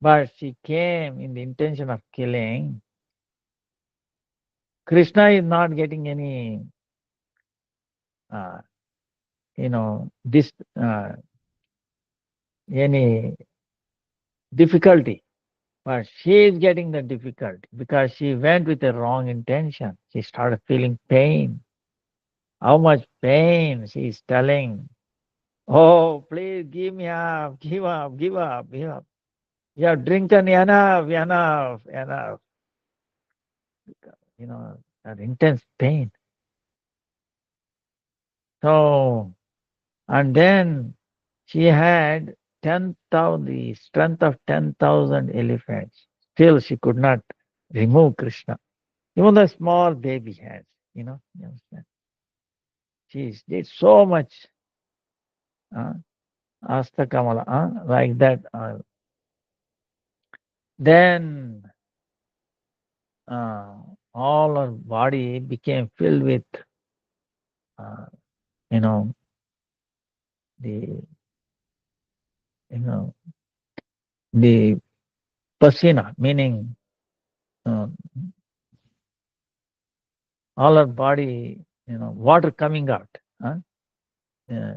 But she came in the intention of killing. Krishna is not getting any, uh, this any difficulty. But she is getting the difficulty because she went with a wrong intention. She started feeling pain. How much pain she is telling. Oh, please give me up, give up, give up, give up. You have drinking enough, enough, enough. That intense pain. So, and then she had 10,000, the strength of 10,000 elephants. Still, she could not remove Krishna. Even the small baby hands, you understand. She did so much, uh, Asta Kamala, like that. Then uh, all her body became filled with, uh, you know, the, you know, the pasina, meaning uh, all her body, water coming out. Huh? Uh,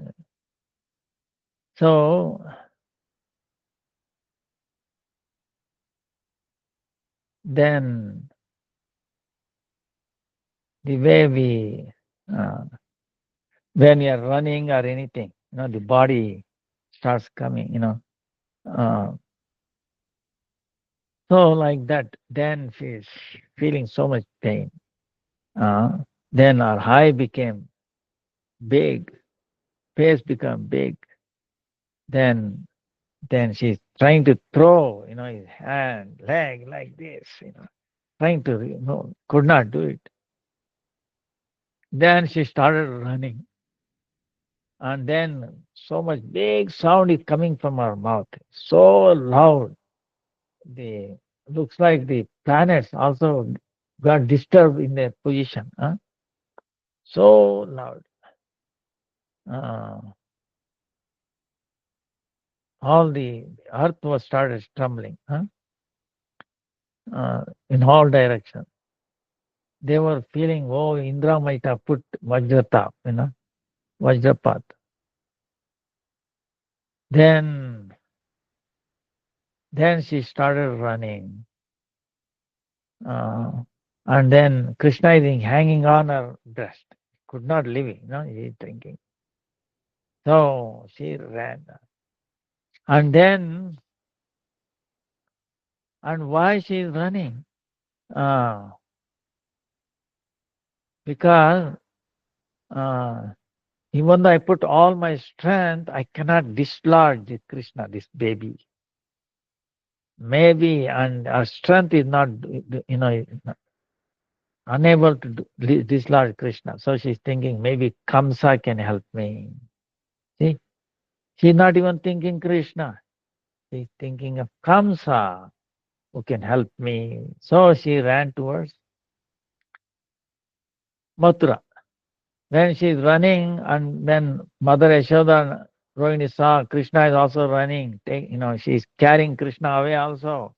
so then the way uh, when you are running or anything, the body starts coming, Uh, so like that, then she's feeling so much pain. Uh, then her eye became big, face became big. Then, then she's trying to throw, his hand, leg like this, trying to, could not do it. Then she started running, and then so much big sound is coming from her mouth, so loud. The looks like the planets also got disturbed in their position. Huh? So loud. Uh, all the earth was started trembling, in all directions. They were feeling, oh, Indra might have put Vajrata, Vajrapat. Then, then she started running, uh, and then Krishna is hanging on her breast, could not live, he is thinking. So she ran, and then, and why she is running? Uh, because uh, even though I put all my strength, I cannot dislodge this Krishna, this baby. Maybe, and our strength is not, unable to dislodge Krishna. So she's thinking maybe Kamsa can help me. See, she's not even thinking Krishna. She's thinking of Kamsa who can help me. So she ran towards Mathura. When she's running, and then Mother Yashoda and Rohini saw Krishna is also running. She's carrying Krishna away also.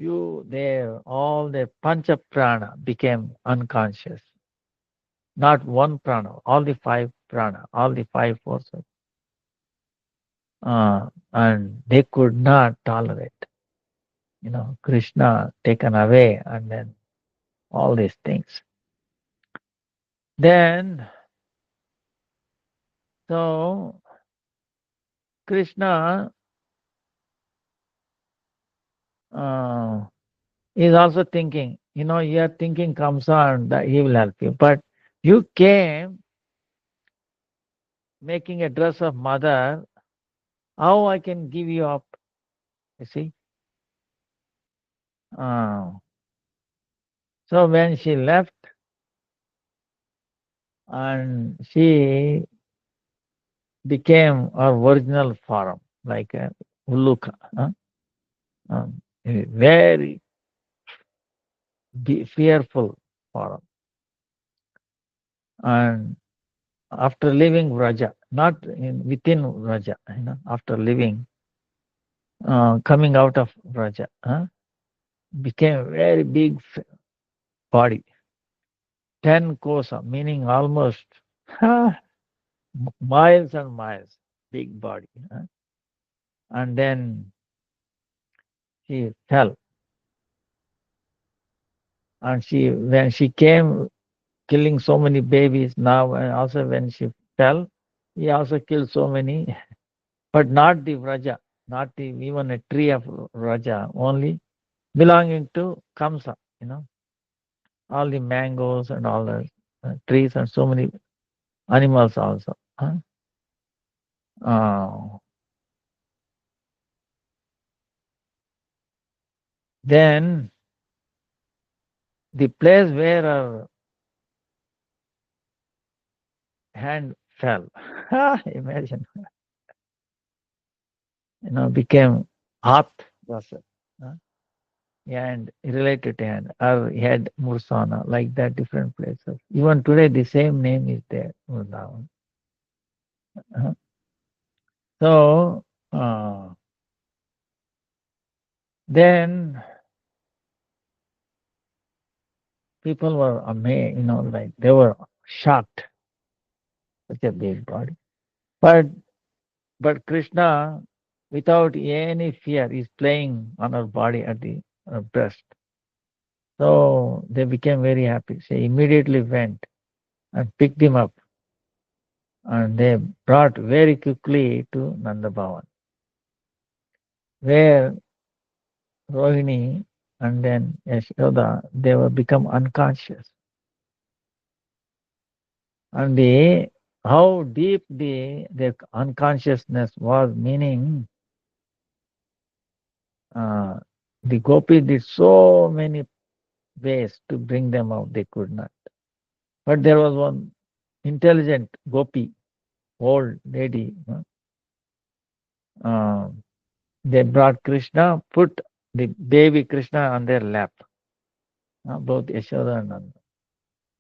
All the pancha prana became unconscious. Not one prana, all the five prana, all the five forces. And they could not tolerate, Krishna taken away, and then all these things. Then, so Krishna uh, is also thinking, your thinking comes on that he will help you. But you came making a dress of mother, how I can give you up? You see? Uh, so when she left, and she became her original form, like a Uluka, a very fearful form. And after leaving Raja, not within Raja, after leaving, coming out of Raja, became a very big body, 10 kosa, meaning almost miles and miles, big body. And then she fell, and when she came killing so many babies now, and also when she fell, he also killed so many, but not the Raja, not even a tree of Raja, only belonging to Kamsa, all the mangoes and all the trees and so many animals also. Uh, then the place where her hand fell, imagine, became hot vessel, and related to hand, or head Mursana, like that, different places. Even today, the same name is there, Vrindavan. Uh, So, then people were amazed, like they were shocked, such a big body. But Krishna, without any fear, is playing on her body at the breast. So they became very happy. She immediately went and picked him up, and they brought very quickly to Nanda Bhavan, where Rohini and then Yashoda, they were become unconscious. And how deep their unconsciousness was, meaning Uh, the gopis did so many ways to bring them out. They could not. But there was one intelligent gopi, old lady. Uh, they brought Krishna, put the baby Krishna on their lap, both Yashoda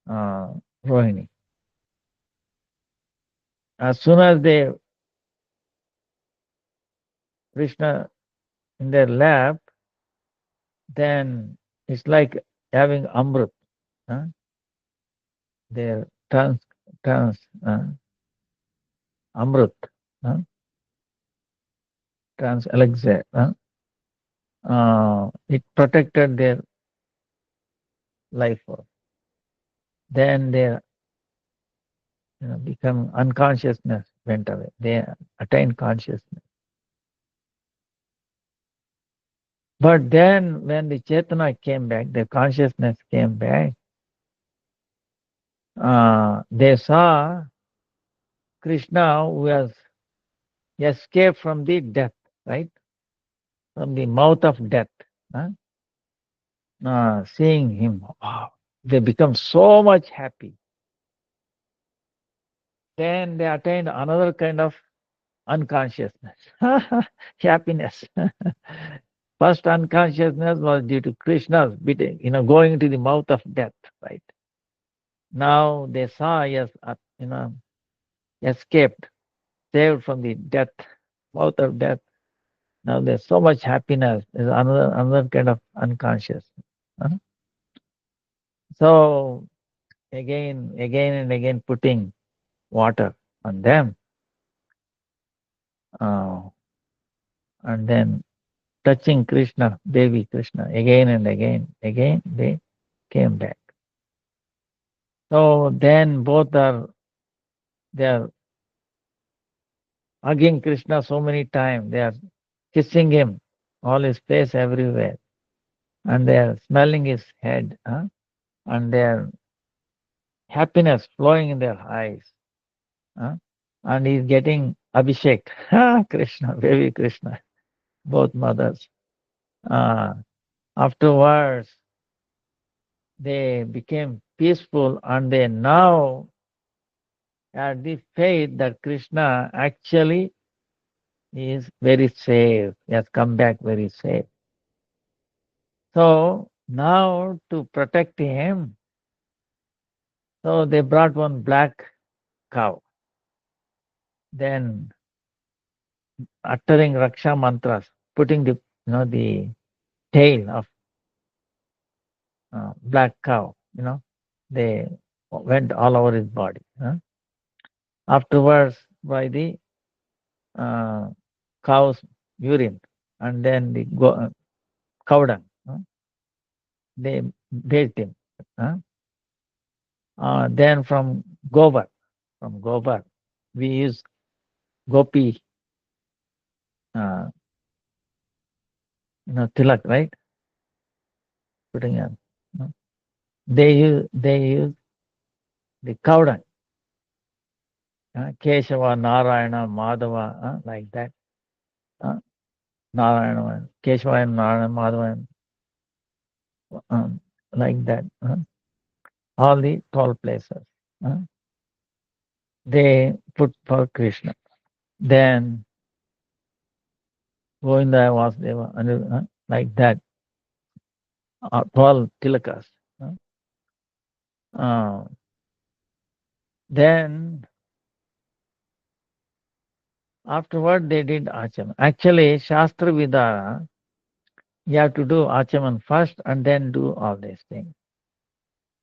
and Rohini. As soon as they Krishna in their lap, then it's like having amrit. Huh? Their trans amrit, huh? Trans elixir. Huh? It protected their life force. Then their become unconsciousness went away. They attained consciousness. But then when the Chetana came back, the consciousness came back, they saw Krishna who has escaped from the death, right? From the mouth of death. Huh? Seeing him, wow, they become so much happy. Then they attained another kind of unconsciousness, happiness. First unconsciousness was due to Krishna's beating, going into the mouth of death, right? Now they saw, yes, escaped, saved from the death, mouth of death. Now there's so much happiness. There's another kind of unconsciousness. Huh? So again and again, putting water on them, uh, and then touching Krishna, baby Krishna, again and again they came back. So then they are hugging Krishna so many times. They are kissing him, all his face everywhere, and they are smelling his head, and their happiness flowing in their eyes, huh? And he's getting Abhishek, Krishna, baby Krishna, both mothers. Uh, Afterwards, they became peaceful, and they now had the faith that Krishna actually is very safe. He has come back very safe. So now to protect him, so they brought one black cow. Then uttering Raksha mantras, putting the tail of black cow, they went all over his body. Afterwards, by the uh, cow's urine and then the cow dung, they bathed him. huh? Then from gobar, we use gopi, uh, tilak, right? Putting on. They use the cow dung, Keshava, Narayana, Madhava, like that. Uh, Narayana, Keshava and Narayana, Madhava, like that. All the 12 places. uh, they put for Krishna. Then Govinda, Vasudeva, like that. 12 tilakas. uh, uh, then afterward they did Achaman. Actually, Shastra Vidara, you have to do Achaman first and then do all these things.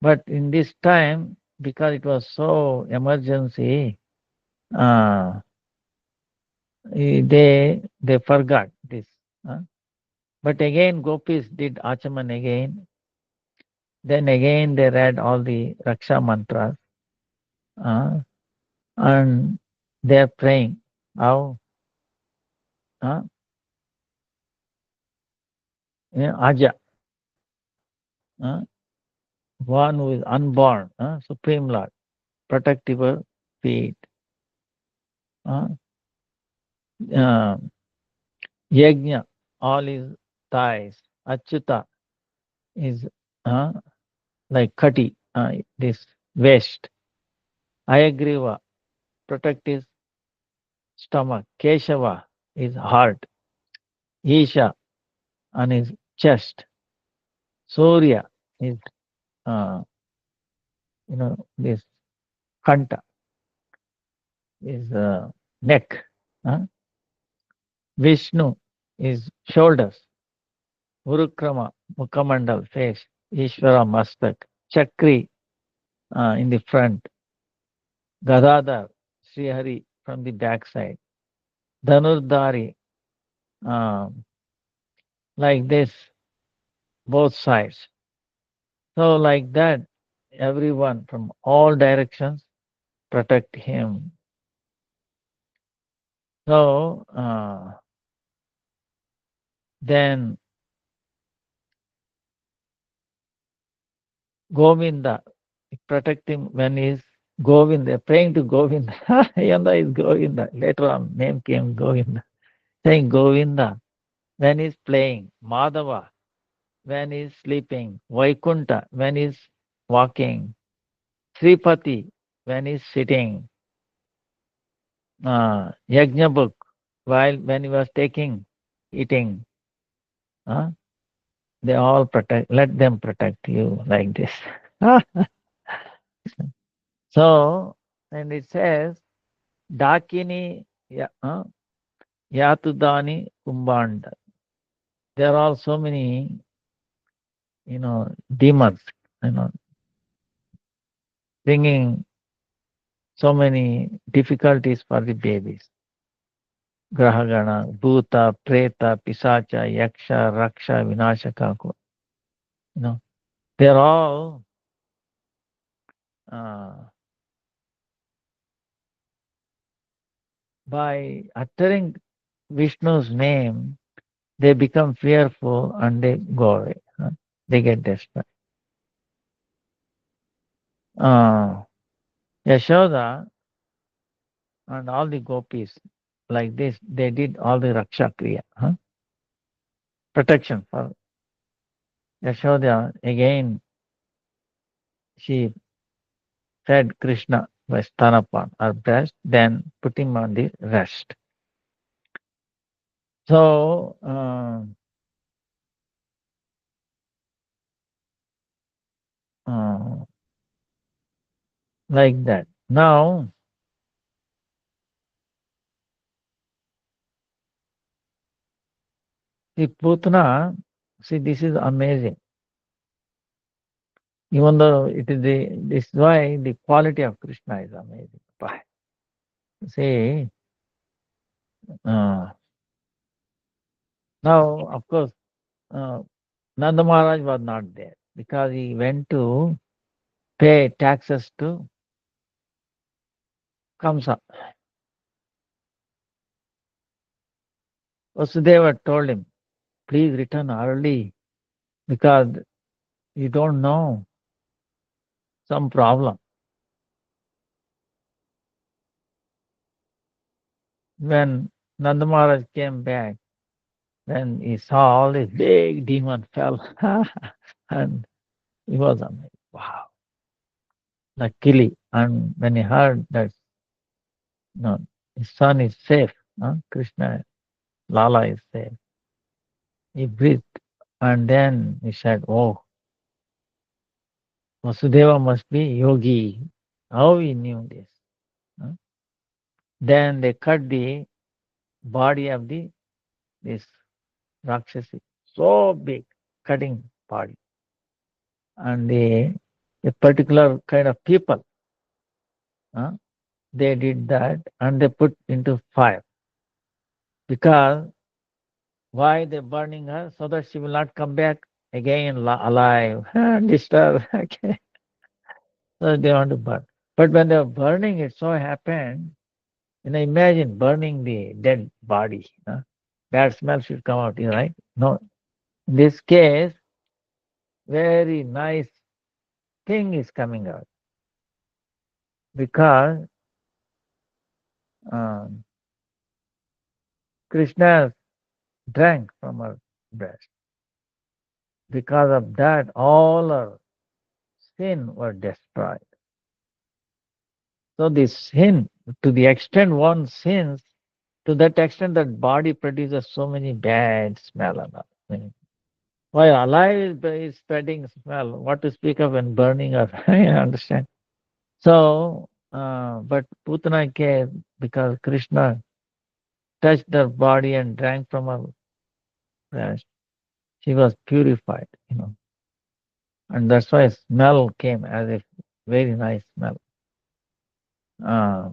But in this time, because it was so emergency, uh, they forgot this. But again, gopis did Achaman again. Then again, they read all the Raksha mantras, uh, and they are praying. How? Uh, Aja, uh, one who is unborn, Supreme Lord, protect your feet. Uh, uh, Yajna, all is thighs. Achyuta is uh, like Kati, this waist. Ayagriva, protect his stomach. Keshava is heart. Isha on his chest. Surya is, uh, this Kanta is neck. Uh, Vishnu is shoulders. Urukrama, Mukhamandal, face. Ishvara, Mastak. Chakri in the front. Gadadhar, Srihari from the backside. Dhanurdhari, um, like this, both sides. So, like that, everyone from all directions protect him. So, then Govinda, protect him when he's Govinda, praying to Govinda. Yanda is Govinda. Later on, name came Govinda. Saying Govinda when he's playing, Madhava when he's sleeping, Vaikunta when he's walking, Sripati when he's sitting, Yajna while when he was taking, eating. Uh, they all protect, let them protect you like this. So, and it says, Dakini Yatudani Kumbanda. There are so many, demons, you know, bringing so many difficulties for the babies. Grahagana, Bhuta, Preta, Pisacha, Yaksha, Raksha, Vinashaka. You know, they're all uh, by uttering Vishnu's name, they become fearful and they go away. They get desperate. Uh, Yashoda and all the gopis like this, they did all the Raksha Kriya, protection for Yashoda. Again, she fed Krishna by Stanapan, her breast, then put him on the rest. So, uh, like that. Now, the Putna, see, this is amazing. Even though it is this is why the quality of Krishna is amazing. See, uh, now, of course, uh, Nanda Maharaj was not there because he went to pay taxes to Kamsa. Vasudeva told him, please return early because you don't know some problem. When Nanda Maharaj came back, when he saw all this big demon fell, and he was amazed. Wow, luckily. And when he heard that his son is safe, Krishna, Lala is safe, he breathed. And then he said, oh, Vasudeva must be yogi. How he knew this? huh? Then they cut the body of this Rakshasi, so big, cutting body. And a particular kind of people, huh, they did that and they put into fire. Because why they burning her? So that she will not come back again alive, disturbed. Okay. So they want to burn. But when they were burning, it so happened, imagine burning the dead body. Bad smell should come out, right? No. In this case, very nice thing is coming out because um, Krishna drank from her breast. Because of that, all our sin were destroyed. So this sin, to the extent one sins, to that extent that body produces so many bad smell and all. While alive is spreading smell, what to speak of when burning or I understand. So, but Putana came because Krishna touched her body and drank from her breast. She was purified. And that's why smell came as a very nice smell. Uh,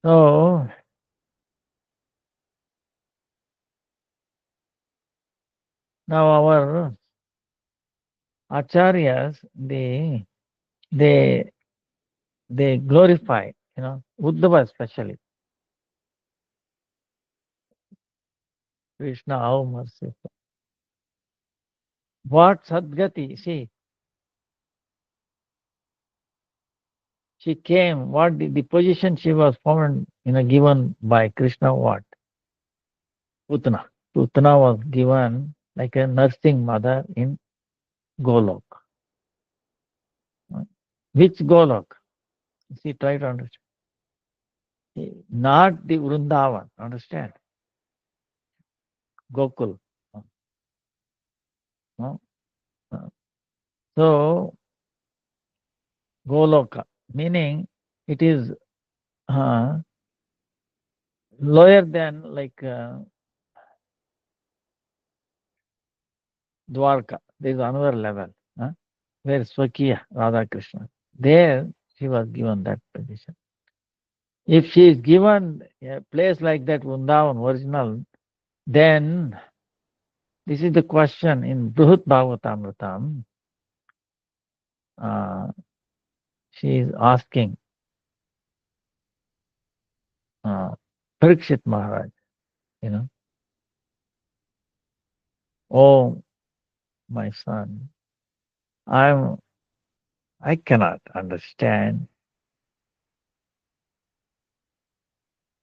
so now our acharyas, they they glorify, Uddhava especially, Krishna, how merciful. What Sadgati, see, she came, what the position she was found, given by Krishna, what? Putana. Putana was given like a nursing mother in Golok. Which Golok? See, try to understand. Not the Vrindavan, understand? Gokul. No? So, Goloka, meaning it is uh, lower than like Dwarka. There is another level where Swakiya, Radha Krishna. There she was given that position. If she is given a place like that, Vrindavan, original, then this is the question in Brihut Bhagavatamritam. Uh, she is asking uh, Parikshit Maharaj, you know, oh my son, I'm I cannot understand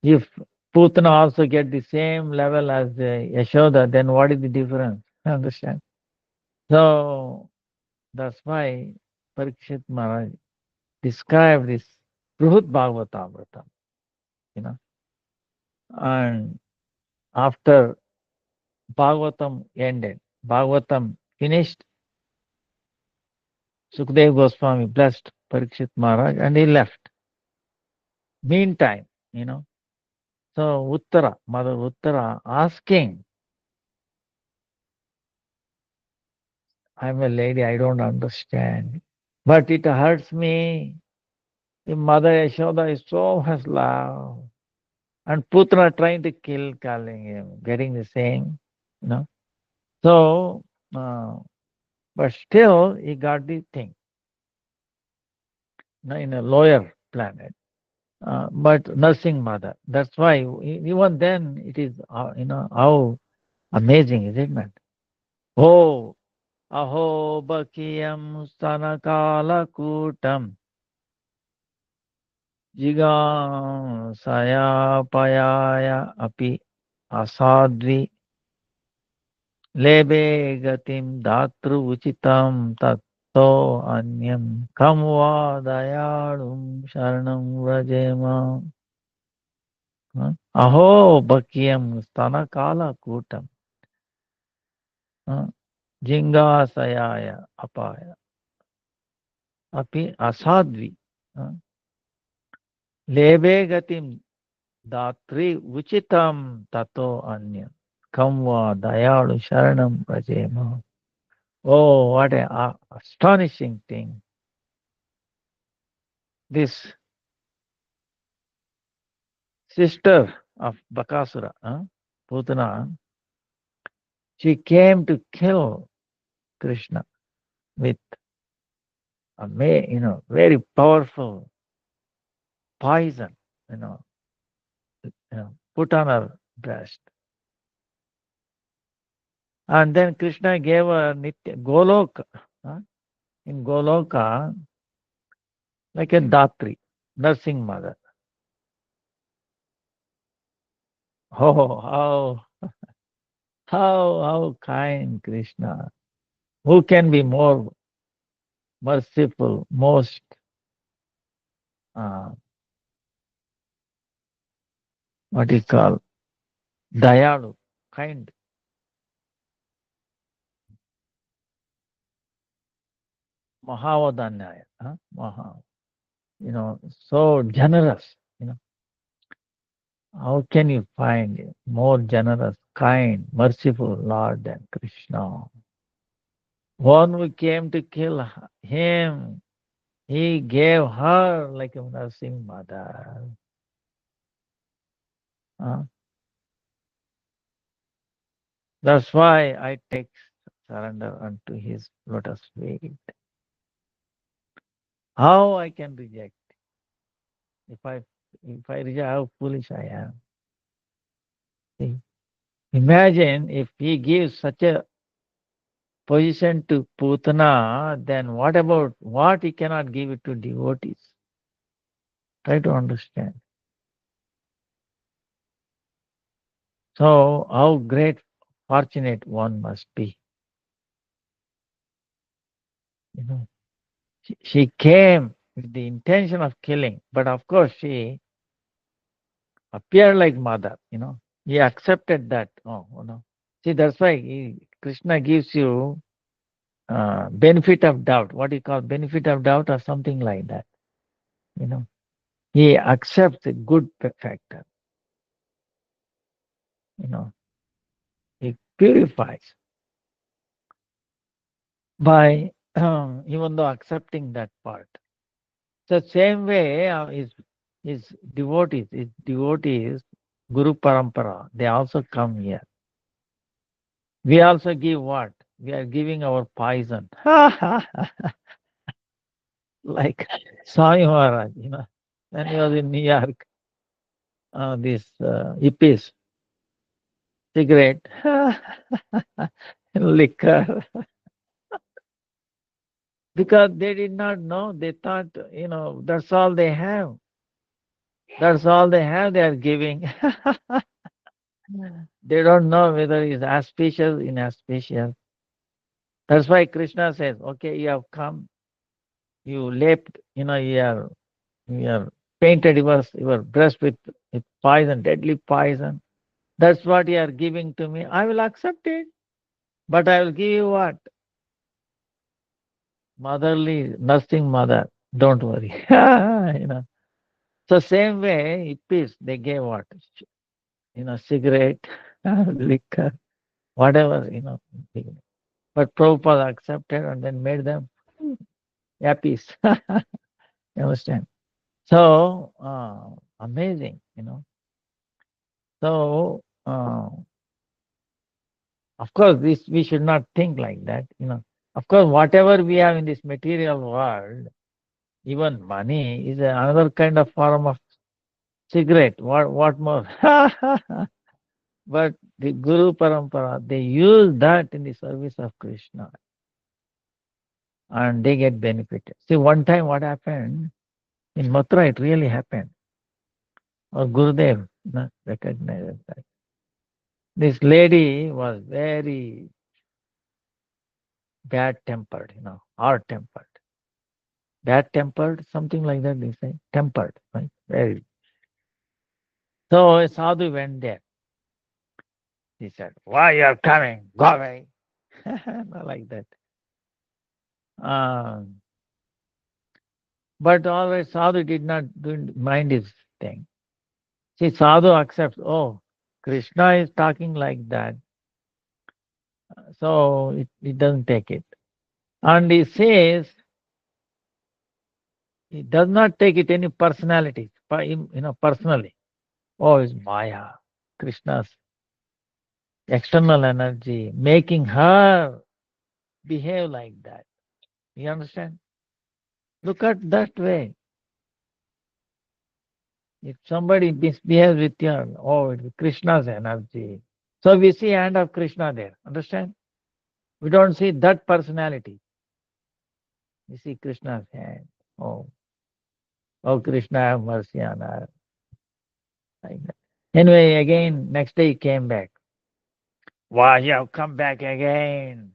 if Putana also get the same level as Yashoda, then what is the difference? Understand? So that's why Parikshit Maharaj described this Brihut Bhagavatamritam, you know, and after Bhagavatam ended, Bhagavatam finished, Sukdev Goswami blessed Parikshit Maharaj and he left. Meantime, so Uttara, Mother Uttara asking, I'm a lady, I don't understand. But it hurts me. The Mother Yashoda is so much love. And Putra trying to kill, calling him, getting the same. So, but still he got the thing, in a lower planet. But nursing mother. That's why even then it is, how amazing, is it not? Oh, aho bakiyam stanakala kutam jiga payaya api asadvi lebe gatim datru uchitam tatto anyam kamva dayalum sharanam vrajema. Aho bakiyam stanakala kutam jingasayaya apaya api asadvi lebe gatim datri uchitam tato anya kamva dayalu sharanam prajema. Oh, what a astonishing thing. This sister of Bakasura, Putana, she came to kill Krishna with very powerful poison, you know, put on her breast. And then Krishna gave her Nitya Goloka. In Goloka, like a Datri, nursing mother. Oh, how! How kind Krishna. Who can be more merciful, most uh, what do you call dayalu, kind, Mahavadanyaya, huh? So generous. How can you find more generous, kind, merciful Lord than Krishna? One who came to kill him, he gave her like a nursing mother. huh? That's why I take surrender unto his lotus feet. How I can reject? If I if I reject, how foolish I am. See? Imagine if he gives such a position to Putana, then what about what he cannot give it to devotees? Try to understand. So how great fortunate one must be. You know, she came with the intention of killing, but of course she appeared like mother. He accepted that. Oh. See, that's why Krishna gives you benefit of doubt. What you call benefit of doubt or something like that. You know, he accepts a good factor. You know, he purifies by even though accepting that part. The same way his devotees, Guru Parampara, they also come here. We also give what? We are giving our poison. Like Swami Maharaj, when he was in New York, this hippies, cigarette, liquor, because they did not know. They thought, that's all they have. That's all they have. They are giving. They don't know whether it's auspicious, inauspicious. That's why Krishna says, okay, you have come, you leapt, you are painted your breast with poison, deadly poison. That's what you are giving to me. I will accept it. But I will give you what? Motherly, nursing mother. Don't worry. So same way, hippies, they gave what? Cigarette, liquor, whatever. But Prabhupada accepted and then made them happy. You understand? So amazing. So of course, this we should not think like that. Of course, whatever we have in this material world, even money is another kind of form of cigarette. What more? But the Guru Parampara, they use that in the service of Krishna and they get benefited. See, one time what happened in Mathura, it really happened. Or Gurudev recognized that. This lady was very bad tempered, hard tempered. Bad tempered, something like that they say. Tempered, right? Very. So a sadhu went there. He said, why you are coming? Go away. Like that. Um, but always sadhu did not mind his thing. See, sadhu accepts, oh, Krishna is talking like that. So it doesn't take it. And he says, he does not take it any personality, personally. Oh, it's Maya, Krishna's external energy, making her behave like that. You understand? Look at that way. If somebody misbehaves with you, oh, it's Krishna's energy. So we see hand of Krishna there. Understand? We don't see that personality. We see Krishna's hand. Oh, oh, Krishna, have mercy on her. Like that. Anyway, again, next day he came back. Why you have come back again?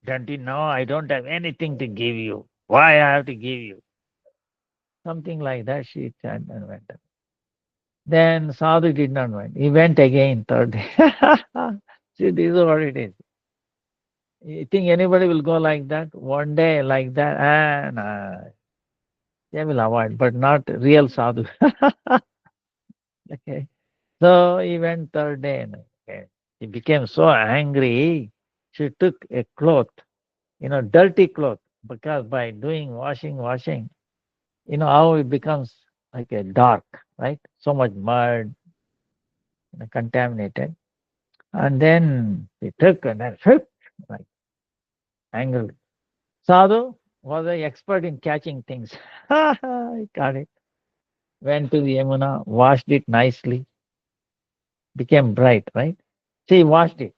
Don't you know I don't have anything to give you? Why I have to give you? Something like that she said and went. Then Sadhu did not went. He went again third day. See, this is what it is. You think anybody will go like that? One day like that? And they will avoid, but not real sadhu. Okay. So he went third day. Okay. He became so angry. She took a cloth, dirty cloth, because by doing washing, how it becomes like a dark, right? So much mud, contaminated. And then he took and then like angrily. Sadhu was an expert in catching things. He got it. Went to the Yamuna, washed it nicely, became bright, right? See, he washed it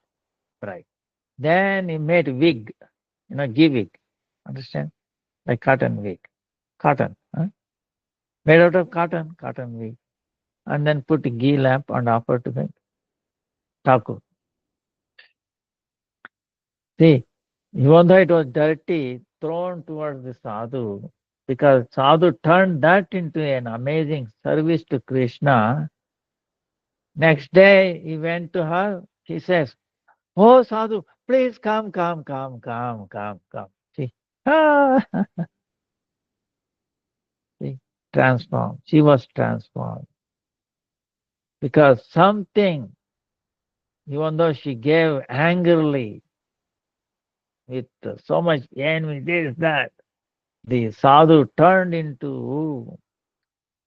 bright. Then he made wig, give wig. Understand? Like cotton wig. Cotton. Huh? Made out of cotton wig. And then put a ghee lamp and offer to the Thakur. See, even though it was dirty, thrown towards the sadhu, because sadhu turned that into an amazing service to Krishna. Next day he went to her. He says, "Oh sadhu, please come. See, ah, see, transformed. She was transformed because something, even though she gave angrily with so much envy, this that, the sadhu turned into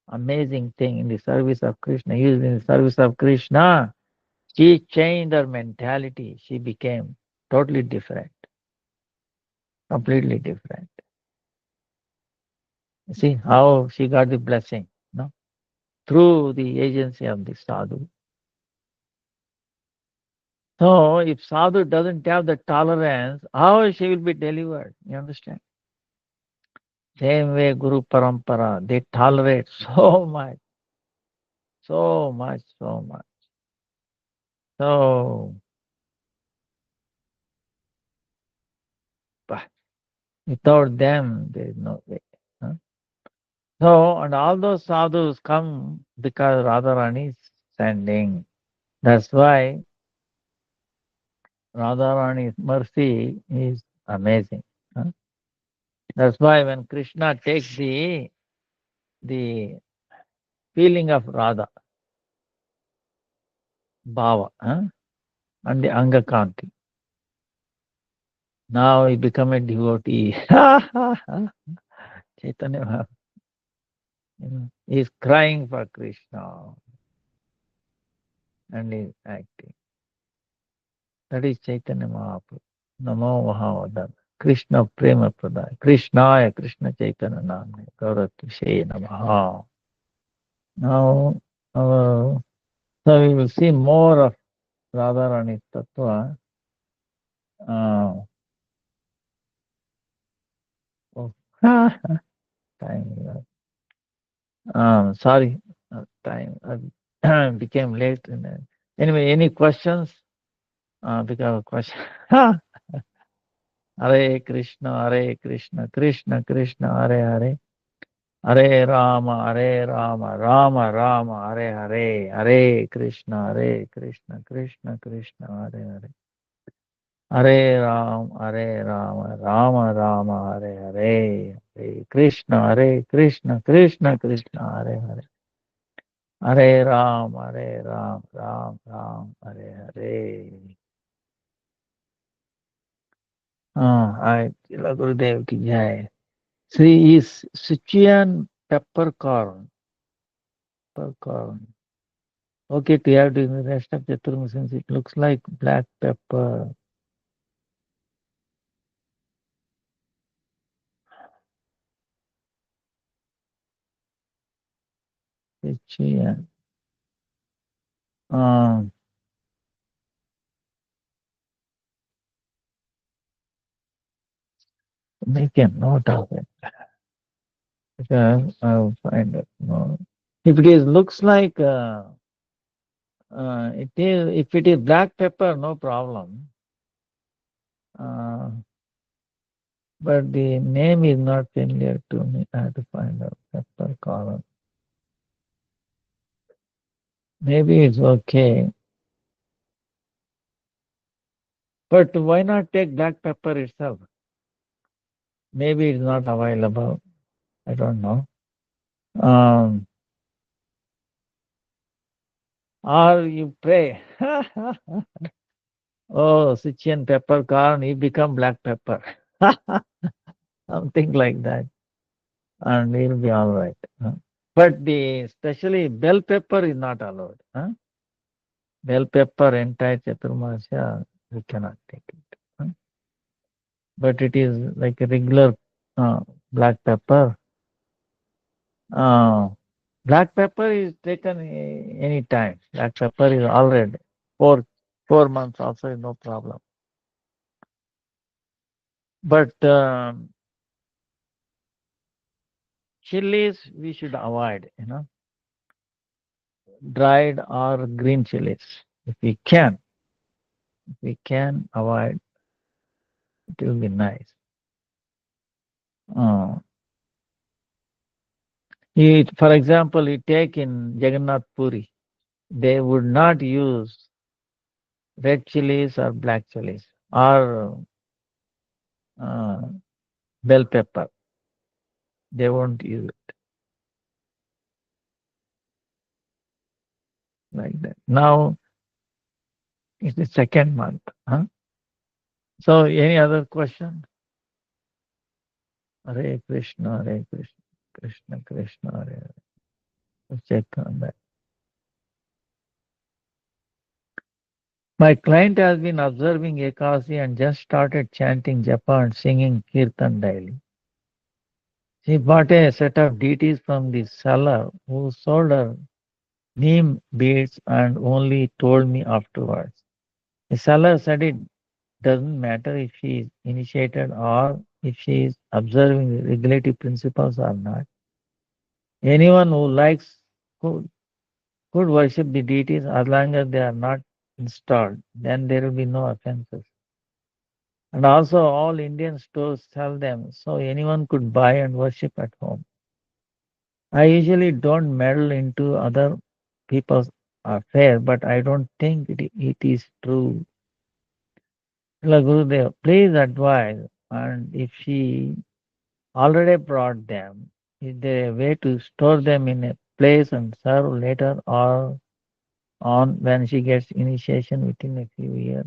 amazing thing in the service of Krishna. Used in the service of Krishna, she changed her mentality. She became totally different, completely different. You see how she got the blessing, no? Through the agency of the sadhu. So if sadhu doesn't have the tolerance, how she will be delivered? You understand? Same way Guru Parampara, they tolerate so much, so much, so much. So but without them, there is no way. Huh? So, and all those sadhus come because Radharani is sending. That's why Radharani's mercy is amazing. Huh? That's why when Krishna takes the feeling of Radha, Bhava, and the Angakanti, now he become a devotee. Chaitanya Mahaprabhu, he is crying for Krishna and he is acting. That is Chaitanya Mahaprabhu. Namo Mahavadana. Krishna Prema Pradaya. Krishnaya Krishna Chaitanya Namne. Gauratushe Namaha. Now, so we will see more of Radharani Tattva. Uh, oh, time. Sorry, time became late. Anyway, any questions? Because of question. Hare Krishna, Krishna Krishna, Hare Hare. Hare Rama, Rama Rama, Hare Hare, Hare Krishna, Krishna Krishna, Hare Hare. Hare Rama, Rama Rama, Hare Hare, Hare Krishna, Krishna Krishna, Hare Hare. Hare Ram, Ram Ram, Hare Hare. I Gurudev ki jai. See, is Sichuan peppercorn. Okay, to add in the rest of Chaturma since it looks like black pepper. Sichuan. Um, Make a note of it. Because I'll find it. No. If it is looks like It is, if it is black pepper, no problem. Uh, but the name is not familiar to me. I have to find out pepper corn. Maybe it's okay. But why not take black pepper itself? Maybe it's not available. I don't know. Um, or you pray. Oh, Sichian peppercorn, you become black pepper. Something like that. And you'll be all right. Huh? But the especially bell pepper is not allowed. Huh? Bell pepper, entire chaturmasya, we cannot take it. Huh? But it is like a regular uh, black pepper. Uh, Black pepper is taken any time. Black pepper is already 4 months also is no problem. But chilies we should avoid, dried or green chilies. If we can avoid, it will be nice. Uh, for example, you take in Jagannath Puri, they would not use red chilies or black chilies or uh, bell pepper. They won't use it like that. Now it's the second month. Huh? So, any other question? Hare Krishna, Hare Krishna, Krishna Krishna, Hare Hare. Let's check on that. My client has been observing Ekasi and just started chanting japa and singing kirtan daily. She bought a set of deities from the seller who sold her neem beads and only told me afterwards. The seller said it doesn't matter if she is initiated or if she is observing the regulative principles or not. Anyone who likes who could worship the deities as long as they are not installed, then there will be no offenses. And also, all Indian stores sell them, so anyone could buy and worship at home. I usually don't meddle into other people's affairs, but I don't think it is true. Like Gurudev, please advise, and if she already brought them, is there a way to store them in a place and serve later or on when she gets initiation within a few years?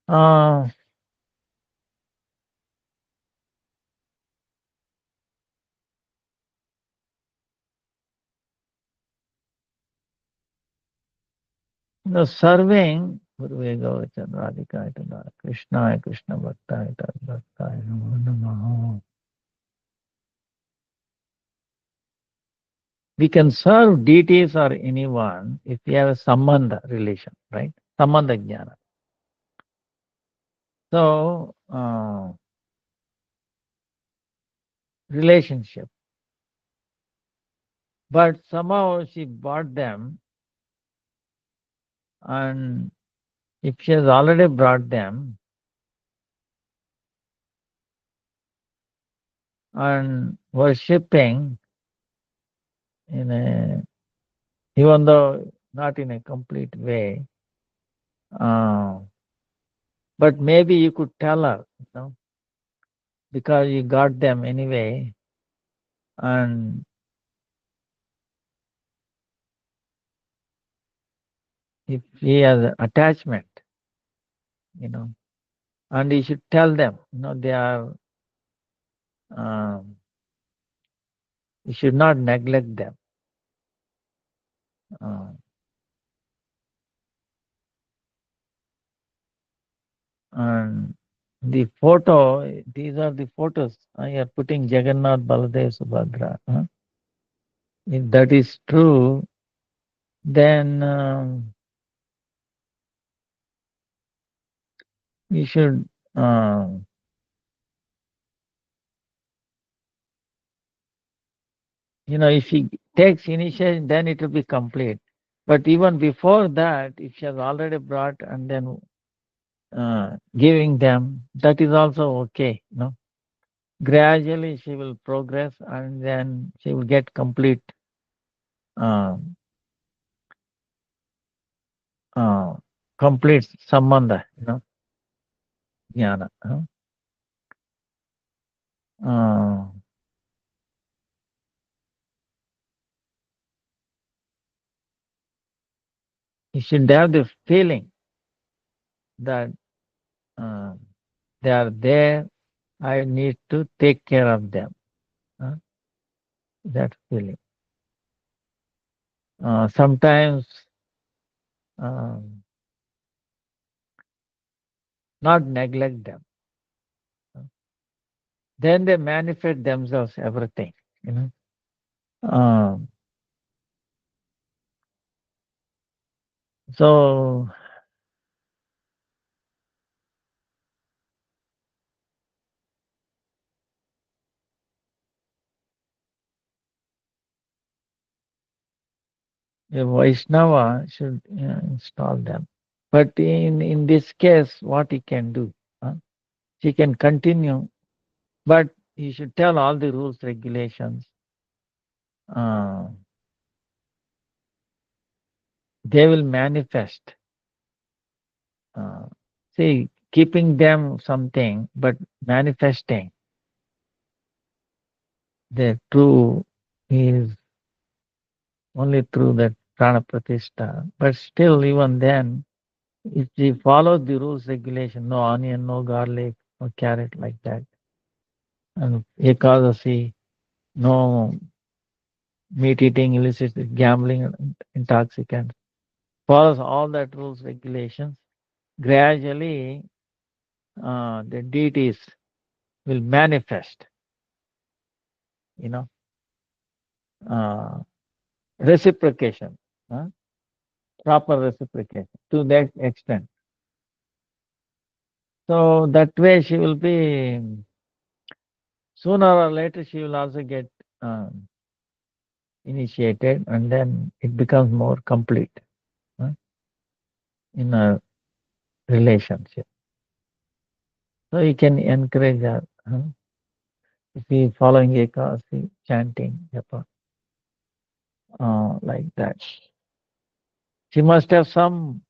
Uh, the serving Guru Govachan Radhika Itana Krishna Krishna Bhakta Bhakta Namo Namaha. We can serve deities or anyone if we have a sambandha relation, right? Sambandha jnana. So, relationship. But somehow she bought them, and if she has already brought them, and worshipping in a, even though not in a complete way, uh, but maybe you could tell her, because you got them anyway, and if he has an attachment, you know, and you should tell them, they are, um, you should not neglect them. Uh, and the photo, these are the photos. You are putting Jagannath, Baladev, Subhadra. If that is true, then you should um, If he takes initiation, then it will be complete. But even before that, if she has already brought and then giving them, that is also okay. Gradually she will progress and then she will get complete uh, uh, complete sambandha, jnana. Uh, you should have the feeling that uh, they are there. I need to take care of them. uh, that feeling. Sometimes um, not neglect them. uh, Then they manifest themselves everything. You know. Um, so a Vaishnava should install them. But in this case, what he can do? Huh? He can continue, but he should tell all the rules, regulations. Uh, they will manifest. Uh, see, keeping them something, but manifesting the true is only through that prana pratishtha. But still, even then, if he follows the rules, regulation, no onion, no garlic, no carrot like that, and ekadasi, no meat eating, illicit gambling, intoxicants, follows all that rules, regulations, gradually the deities will manifest, you know, uh, reciprocation, huh? Proper reciprocation to that extent. So that way she will be, sooner or later, she will also get initiated and then it becomes more complete, huh, in a relationship. So you can encourage her. Huh? If he following Ekasi, chanting, japa, like that. She must have some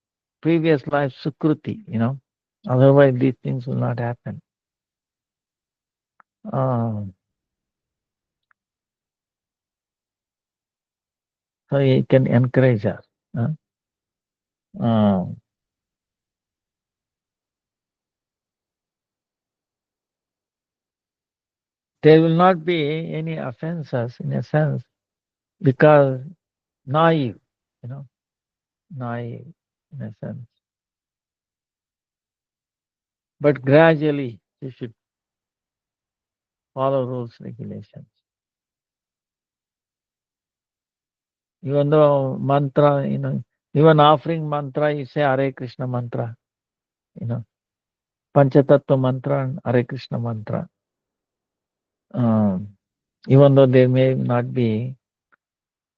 previous life sukruti, otherwise these things will not happen. Uh, so you can encourage her. Huh? Uh, there will not be any offenses in a sense because naive, you know, naive in a sense. But gradually you should follow rules, regulations. Even though mantra, even offering mantra, you say Hare Krishna mantra, you know, Panchatattva mantra and Hare Krishna mantra. Um, Even though there may not be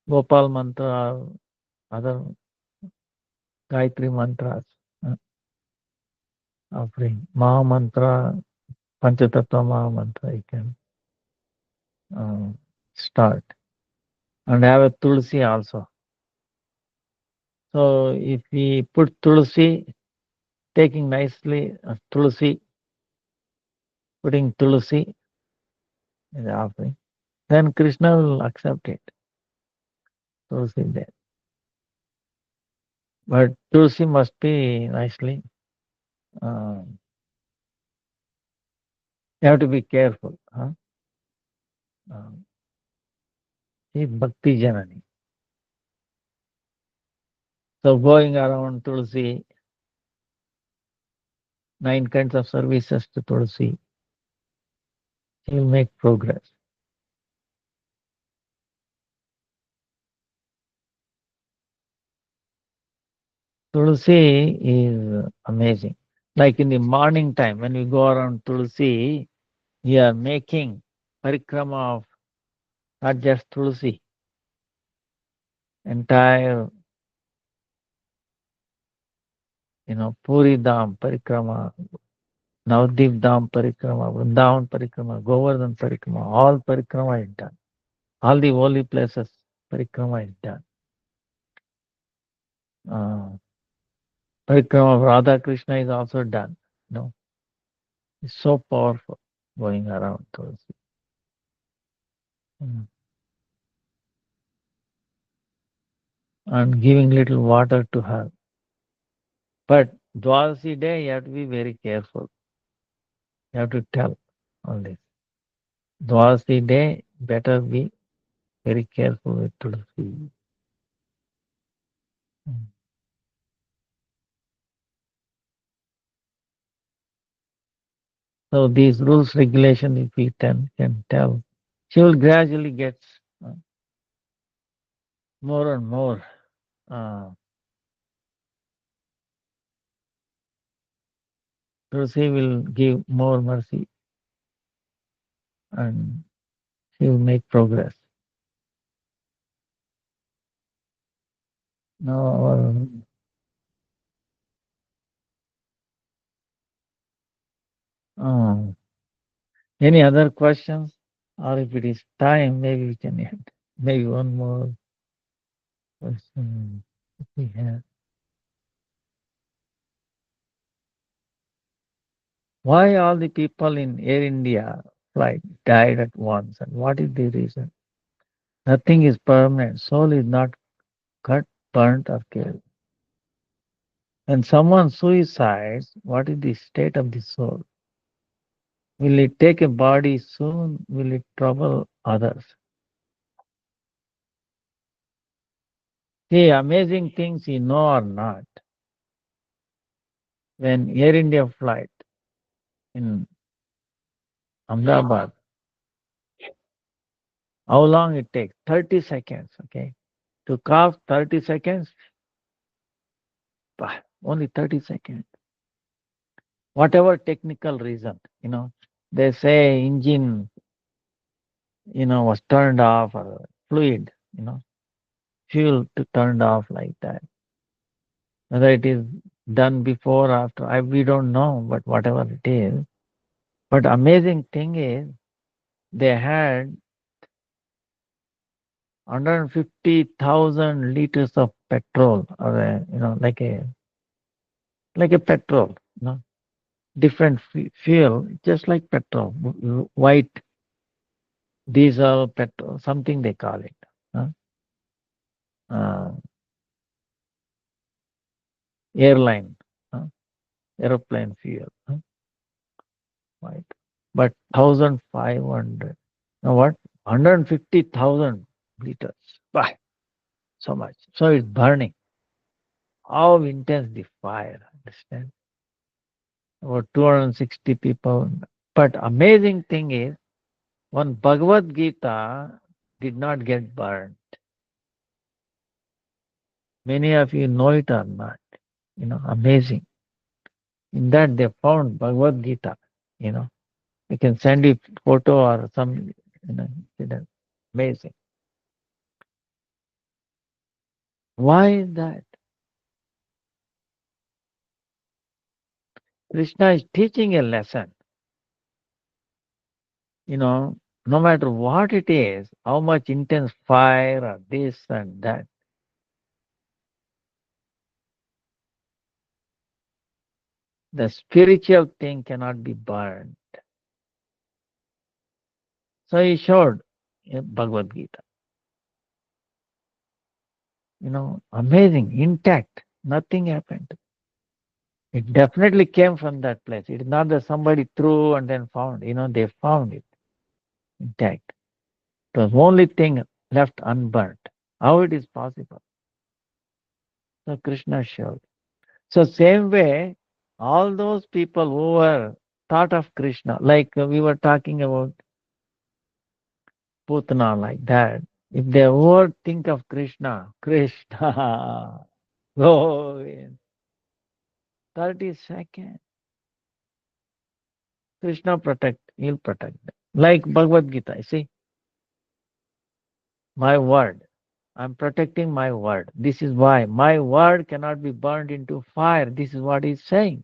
Gopal mantra or other Gayatri mantras, uh, offering Maha mantra, Panchatattva Maha mantra, you can uh, start. And have a Tulsi also. So if we put Tulsi, taking nicely Tulsi, putting Tulsi in the offering, then Krishna will accept it. Tulsi there. But Tulsi must be nicely, uh, you have to be careful. Huh? She's Bhakti Janani. So going around Tulsi, 9 kinds of services to Tulsi, she will make progress. Tulsi is amazing. Like in the morning time, when we go around Tulsi, we are making parikrama of not just Tulsi, entire, Puri Dham Parikrama, Navdeep Dham Parikrama, Vrindavan Parikrama, Govardhan Parikrama, all Parikrama is done. All the holy places Parikrama is done. Uh, Parikrama of Radha Krishna is also done. It's so powerful going around Tulsi. Mm. And giving little water to her. But Dwasi day, you have to be very careful. You have to tell all this. Dwasi day, better be very careful with Tulsi. Mm. So these rules, regulation, if we can tell, she will gradually get uh, more and more. Uh, Tulsi will give more mercy and she will make progress. Now, any other questions? Or if it is time, maybe we can end. Maybe one more question if we have. Why all the people in Air India flight died at once, and what is the reason? Nothing is permanent. Soul is not cut, burnt, or killed. When someone suicides, what is the state of the soul? Will it take a body soon? Will it trouble others? See, amazing things you know or not. When Air India flight in Ahmedabad, how long it takes? 30 seconds, okay? To cough 30 seconds, only 30 seconds. Whatever technical reason, they say engine, was turned off or fluid, fuel to turned off like that. Whether it is done before or after, we don't know, but whatever it is. But amazing thing is they had 150,000 liters of petrol, or like a petrol, different fuel, just like petrol, white diesel, petrol, something they call it. huh? Uh, Airline, huh? Aeroplane fuel, white. But 1,500, now what? 150,000 liters. Bah, so much. So it's burning. How intense the fire, understand? About 260 people. But amazing thing is, one Bhagavad Gita did not get burned. Many of you know it or not. Amazing. In that they found Bhagavad Gita. You know, you can send you photo or some incident. Amazing. Why is that? Krishna is teaching a lesson. No matter what it is, how much intense fire or this and that, the spiritual thing cannot be burned. So he showed in Bhagavad Gita. Amazing, intact, nothing happened. It definitely came from that place. It is not that somebody threw and then found. They found it intact. It was only thing left unburnt. How it is possible? So Krishna showed. So same way, all those people who were thought of Krishna, like we were talking about Putana, like that. If they would think of Krishna, Krishna, go in 30 seconds. Krishna protect, he'll protect them. Like Bhagavad Gita, you see. My word. I'm protecting my word. This is why my word cannot be burned into fire. This is what he's saying.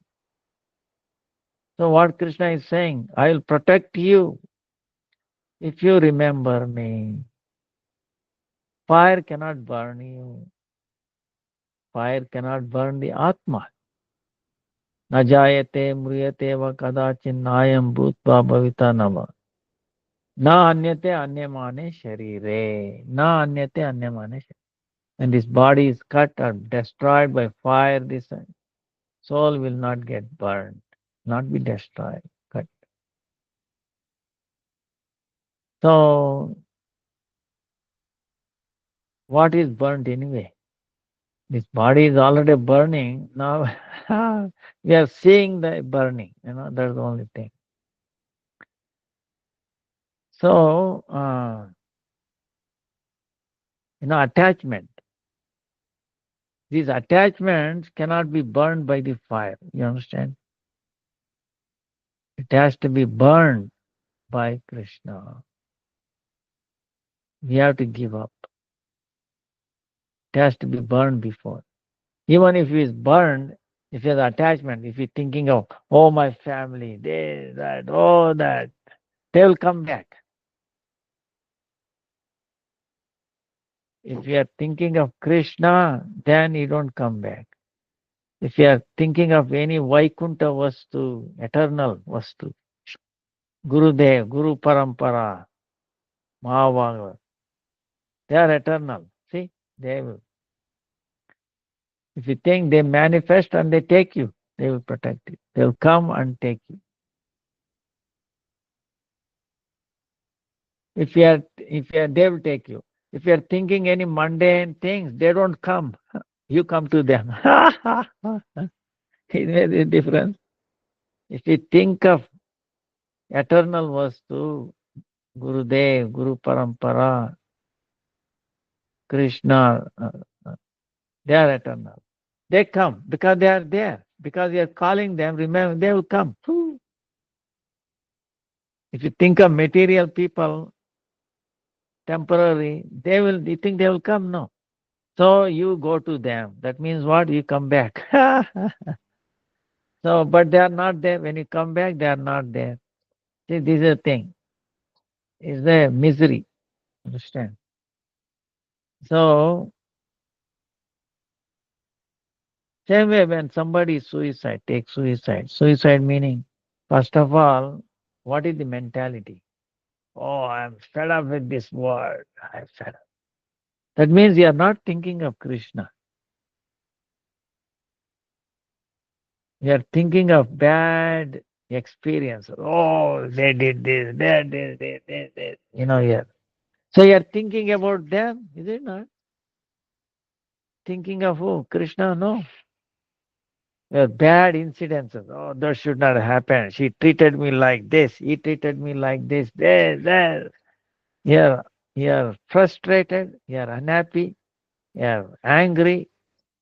So what Krishna is saying, I will protect you if you remember me. Fire cannot burn you. Fire cannot burn the Atma. न जायते म्रियते व कदाचिन्नायं भूत्वा भविता नव न अन्यते अन्यमाने शरीरे न अन्यते अन्यमाने शरीरे. When this body is cut or destroyed by fire, this soul will not get burned, not be destroyed, cut. So, what is burnt anyway? This body is already burning. Now we are seeing the burning. That's the only thing. So, attachment. These attachments cannot be burned by the fire. You understand? It has to be burned by Krishna. We have to give up. It has to be burned before. Even if it is burned, if there's attachment, if you're thinking of, oh, my family, this, that, oh, that, they will come back. If you are thinking of Krishna, then you don't come back. If you are thinking of any Vaikuntha Vastu, eternal Vastu, Gurudev, Guru Parampara, Mahavagava, they are eternal. See, they will. If you think they manifest and they take you, they will protect you. They will come and take you. They will take you. If you are thinking any mundane things, they don't come. You come to them. It makes a difference. If you think of eternal Vastu, Gurudev, Guru Parampara, Krishna, they are eternal. They come because they are there. Because you are calling them, remember, they will come. If you think of material people, temporary, you think they will come? No. So you go to them. That means what? You come back. So, but they are not there. When you come back, they are not there. See, this is the thing. It's the misery. Understand? So, same way when somebody is suicide, take suicide. Suicide meaning, first of all, what is the mentality? Oh, I'm fed up with this world. I'm fed up. That means you are not thinking of Krishna. You are thinking of bad experience. Oh, they did this, they did this, they did. Yeah. So you are thinking about them, is it not? Thinking of who? Krishna? No. Bad incidences. Oh, that should not happen. She treated me like this. He treated me like this. There. You're frustrated. You're unhappy. You're angry.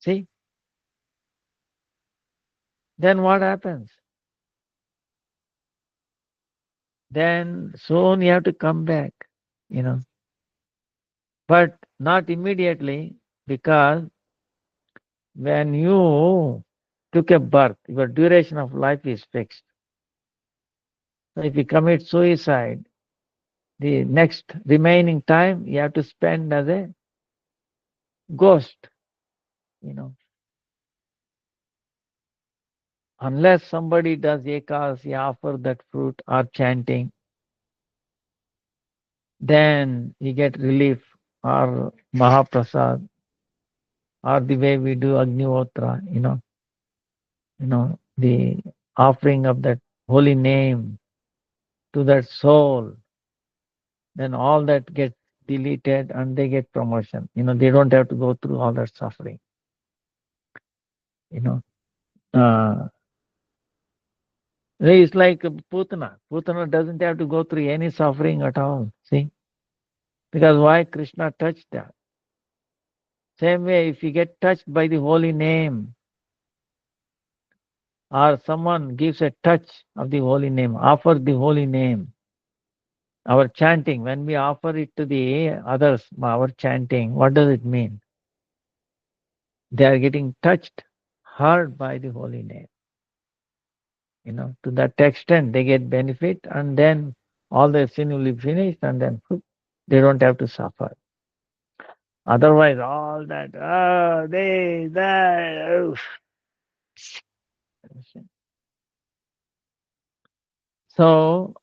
See? Then what happens? Then soon you have to come back, you know. But not immediately, because when you took a birth, your duration of life is fixed. So if you commit suicide, the next remaining time you have to spend as a ghost, you know. Unless somebody does ekadasi, offer that fruit or chanting, then you get relief, or Mahaprasad, or the way we do Agnihotra, the offering of that holy name to that soul, then all that gets deleted and they get promotion. They don't have to go through all that suffering. You know, uh, it's like Putana. Putana doesn't have to go through any suffering at all. See, because why? Krishna touched that. Same way, if you get touched by the holy name, or someone gives a touch of the holy name, offer the holy name, Our chanting, when we offer it to the others, our chanting, what does it mean? They are getting touched, hurt by the holy name. To that extent, they get benefit, and then all their sin will be finished, and then they don't have to suffer. Otherwise, all that, they, that, so,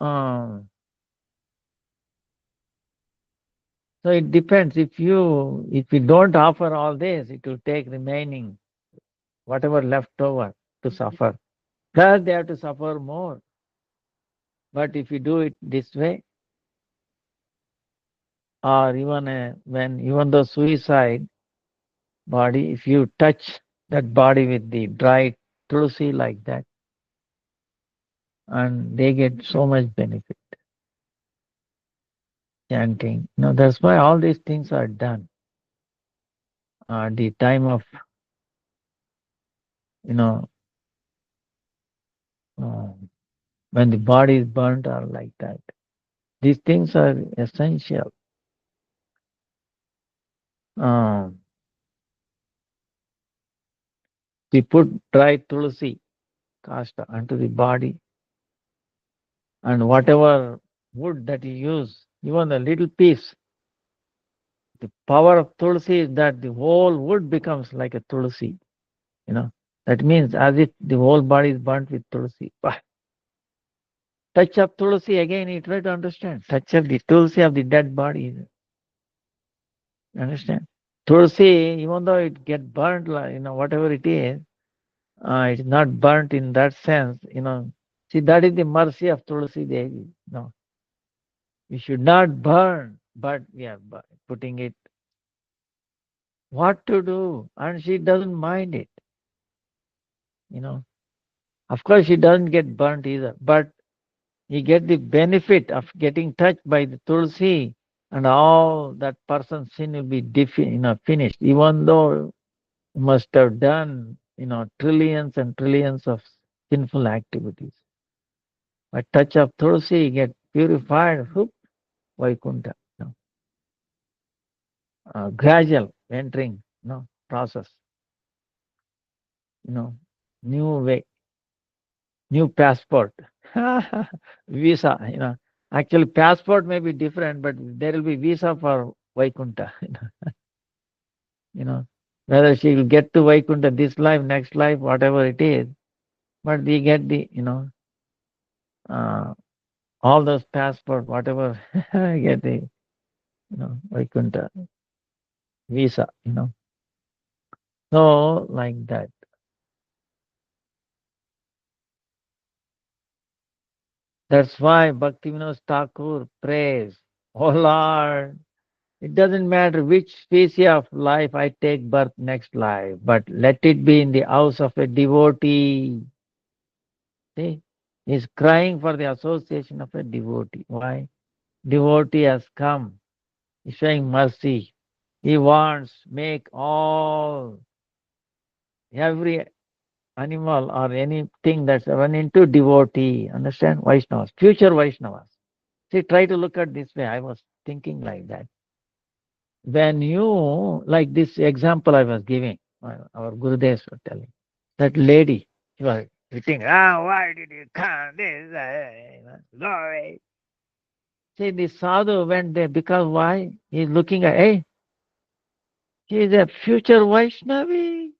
so it depends. If you don't offer all this, it will take remaining whatever left over to suffer. Plus, they have to suffer more. But if you do it this way, or even though suicide body, if you touch that body with the dry tulsi like that, and they get so much benefit. Chanting. That's why all these things are done. The time of, you know, uh, when the body is burnt or like that. These things are essential. Um, we put dry tulsi kasta onto the body, and whatever wood that you use, even a little piece, the power of tulsi is that the whole wood becomes like a tulsi. You know, that means as if the whole body is burnt with tulsi. Touch of tulsi again, you try to understand. Touch of the tulsi of the dead body. Understand? Tulsi, even though it get burnt, like, whatever it is, it's not burnt in that sense. See, that is the mercy of Tulsi Devi. No, we should not burn, but we are putting it. What to do? And she doesn't mind it. You know, of course, she doesn't get burnt either, but you get the benefit of getting touched by the Tulsi, and all that person's sin will be finished, even though you must have done, trillions and trillions of sinful activities. By touch of Tulsi, you get purified, Vaikuntha. Gradual entering, process, you know, new way, new passport, visa, Actually, passport may be different, but there will be visa for Vaikuntha. you know. Whether she will get to Vaikuntha this life, next life, whatever it is, but we get the, uh, all those passport, whatever, get the, Vaikuntha visa, So, like that. That's why Bhaktivinoda Thakur prays, Oh Lord, it doesn't matter which species of life I take birth next life, but let it be in the house of a devotee. See, he's crying for the association of a devotee. Why? Devotee has come, he's showing mercy. He wants make every animal or anything that's run into devotee. Understand? Vaishnavas, future Vaishnavas. See, try to look at this way. I was thinking like that. When you, like this example I was giving, our Gurudevs were telling, that lady, she was hitting, why did you come? This, go away. See, the sadhu went there because why? He's looking at, hey, she's a future Vaishnavi.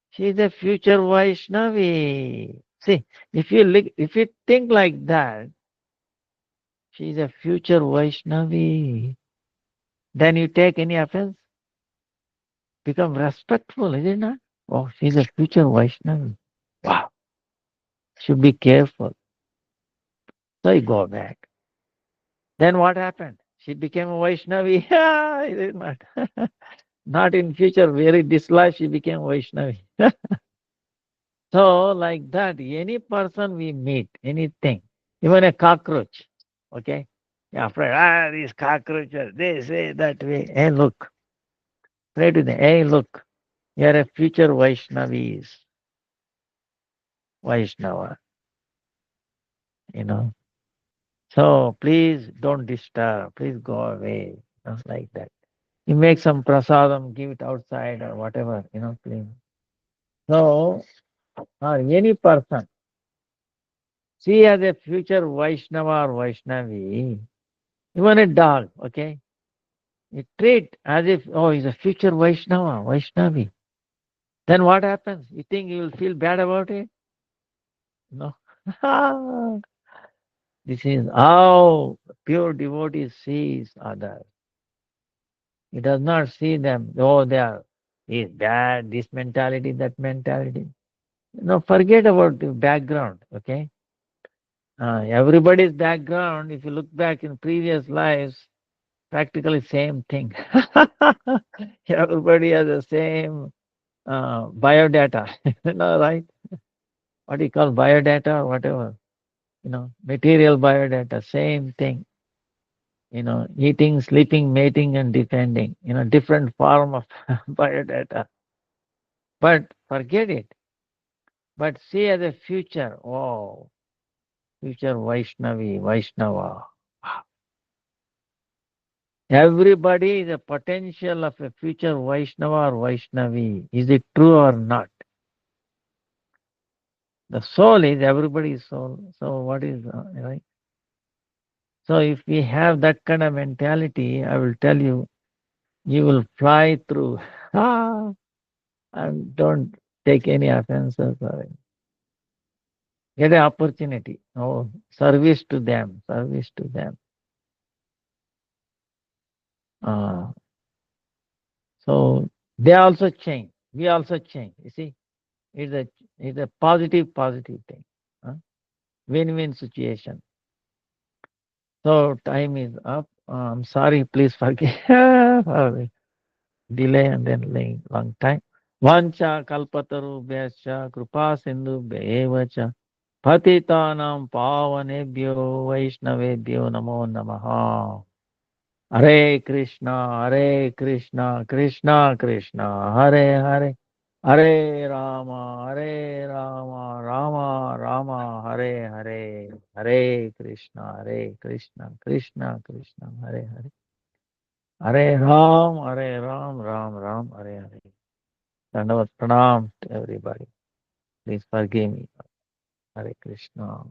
She's a future Vaishnavi. See, if you think like that, she's a future Vaishnavi, then you take any offense? Become respectful, is it not? Oh, she's a future Vaishnavi. Wow, should be careful. So you go back. Then what happened? She became a Vaishnavi. Is it not? Not in future, very this life she became Vaishnavi. So like that, any person we meet, anything, even a cockroach, okay? Yeah, afraid, these cockroaches, this way, that way. Hey, look, pray to them. Hey, look, you're a future Vaishnavis, Vaishnava, you know. So please don't disturb. Please go away. Just like that. You make some prasadam, give it outside or whatever, please. So, any person, see as a future Vaishnava or Vaishnavi, even a dog, okay? You treat as if, oh, he's a future Vaishnava, Vaishnavi. Then what happens? You think you will feel bad about it? No. This is how pure devotee sees others. He does not see them, oh, they are, he is bad, this mentality, that mentality. Forget about the background, okay? Everybody's background, if you look back in previous lives, practically same thing. Everybody has the same biodata, right? What you call biodata or whatever, material biodata, same thing. Eating, sleeping, mating, and defending, different form of biodata. But forget it. But see as a future, oh, future Vaishnavi, Vaishnava. Everybody is a potential of a future Vaishnava or Vaishnavi. Is it true or not? The soul is everybody's soul. So what is right? So if we have that kind of mentality, I will tell you, you will fly through. Ah, and don't take any offenses or get an opportunity. Oh, service to them, service to them. Uh, so they also change. We also change. You see, it's a it's a positive thing. Huh? Win-win situation. So time is up. I'm sorry, please forgive for the delay and then long time. Vancha kalpatarubhyascha kripa sindhubhyevacha patitanam pavanebhyo vaishnavebhyo namo namaha. Hare Krishna, Hare Krishna, Krishna Krishna, Hare Hare, Hare Rama, Rama Rama, Hare Hare, Hare Krishna, Krishna Krishna, Hare Hare, Hare Ram, Ram Ram, Hare Hare. Dandavat pranam to everybody. Please forgive me. Hare Krishna.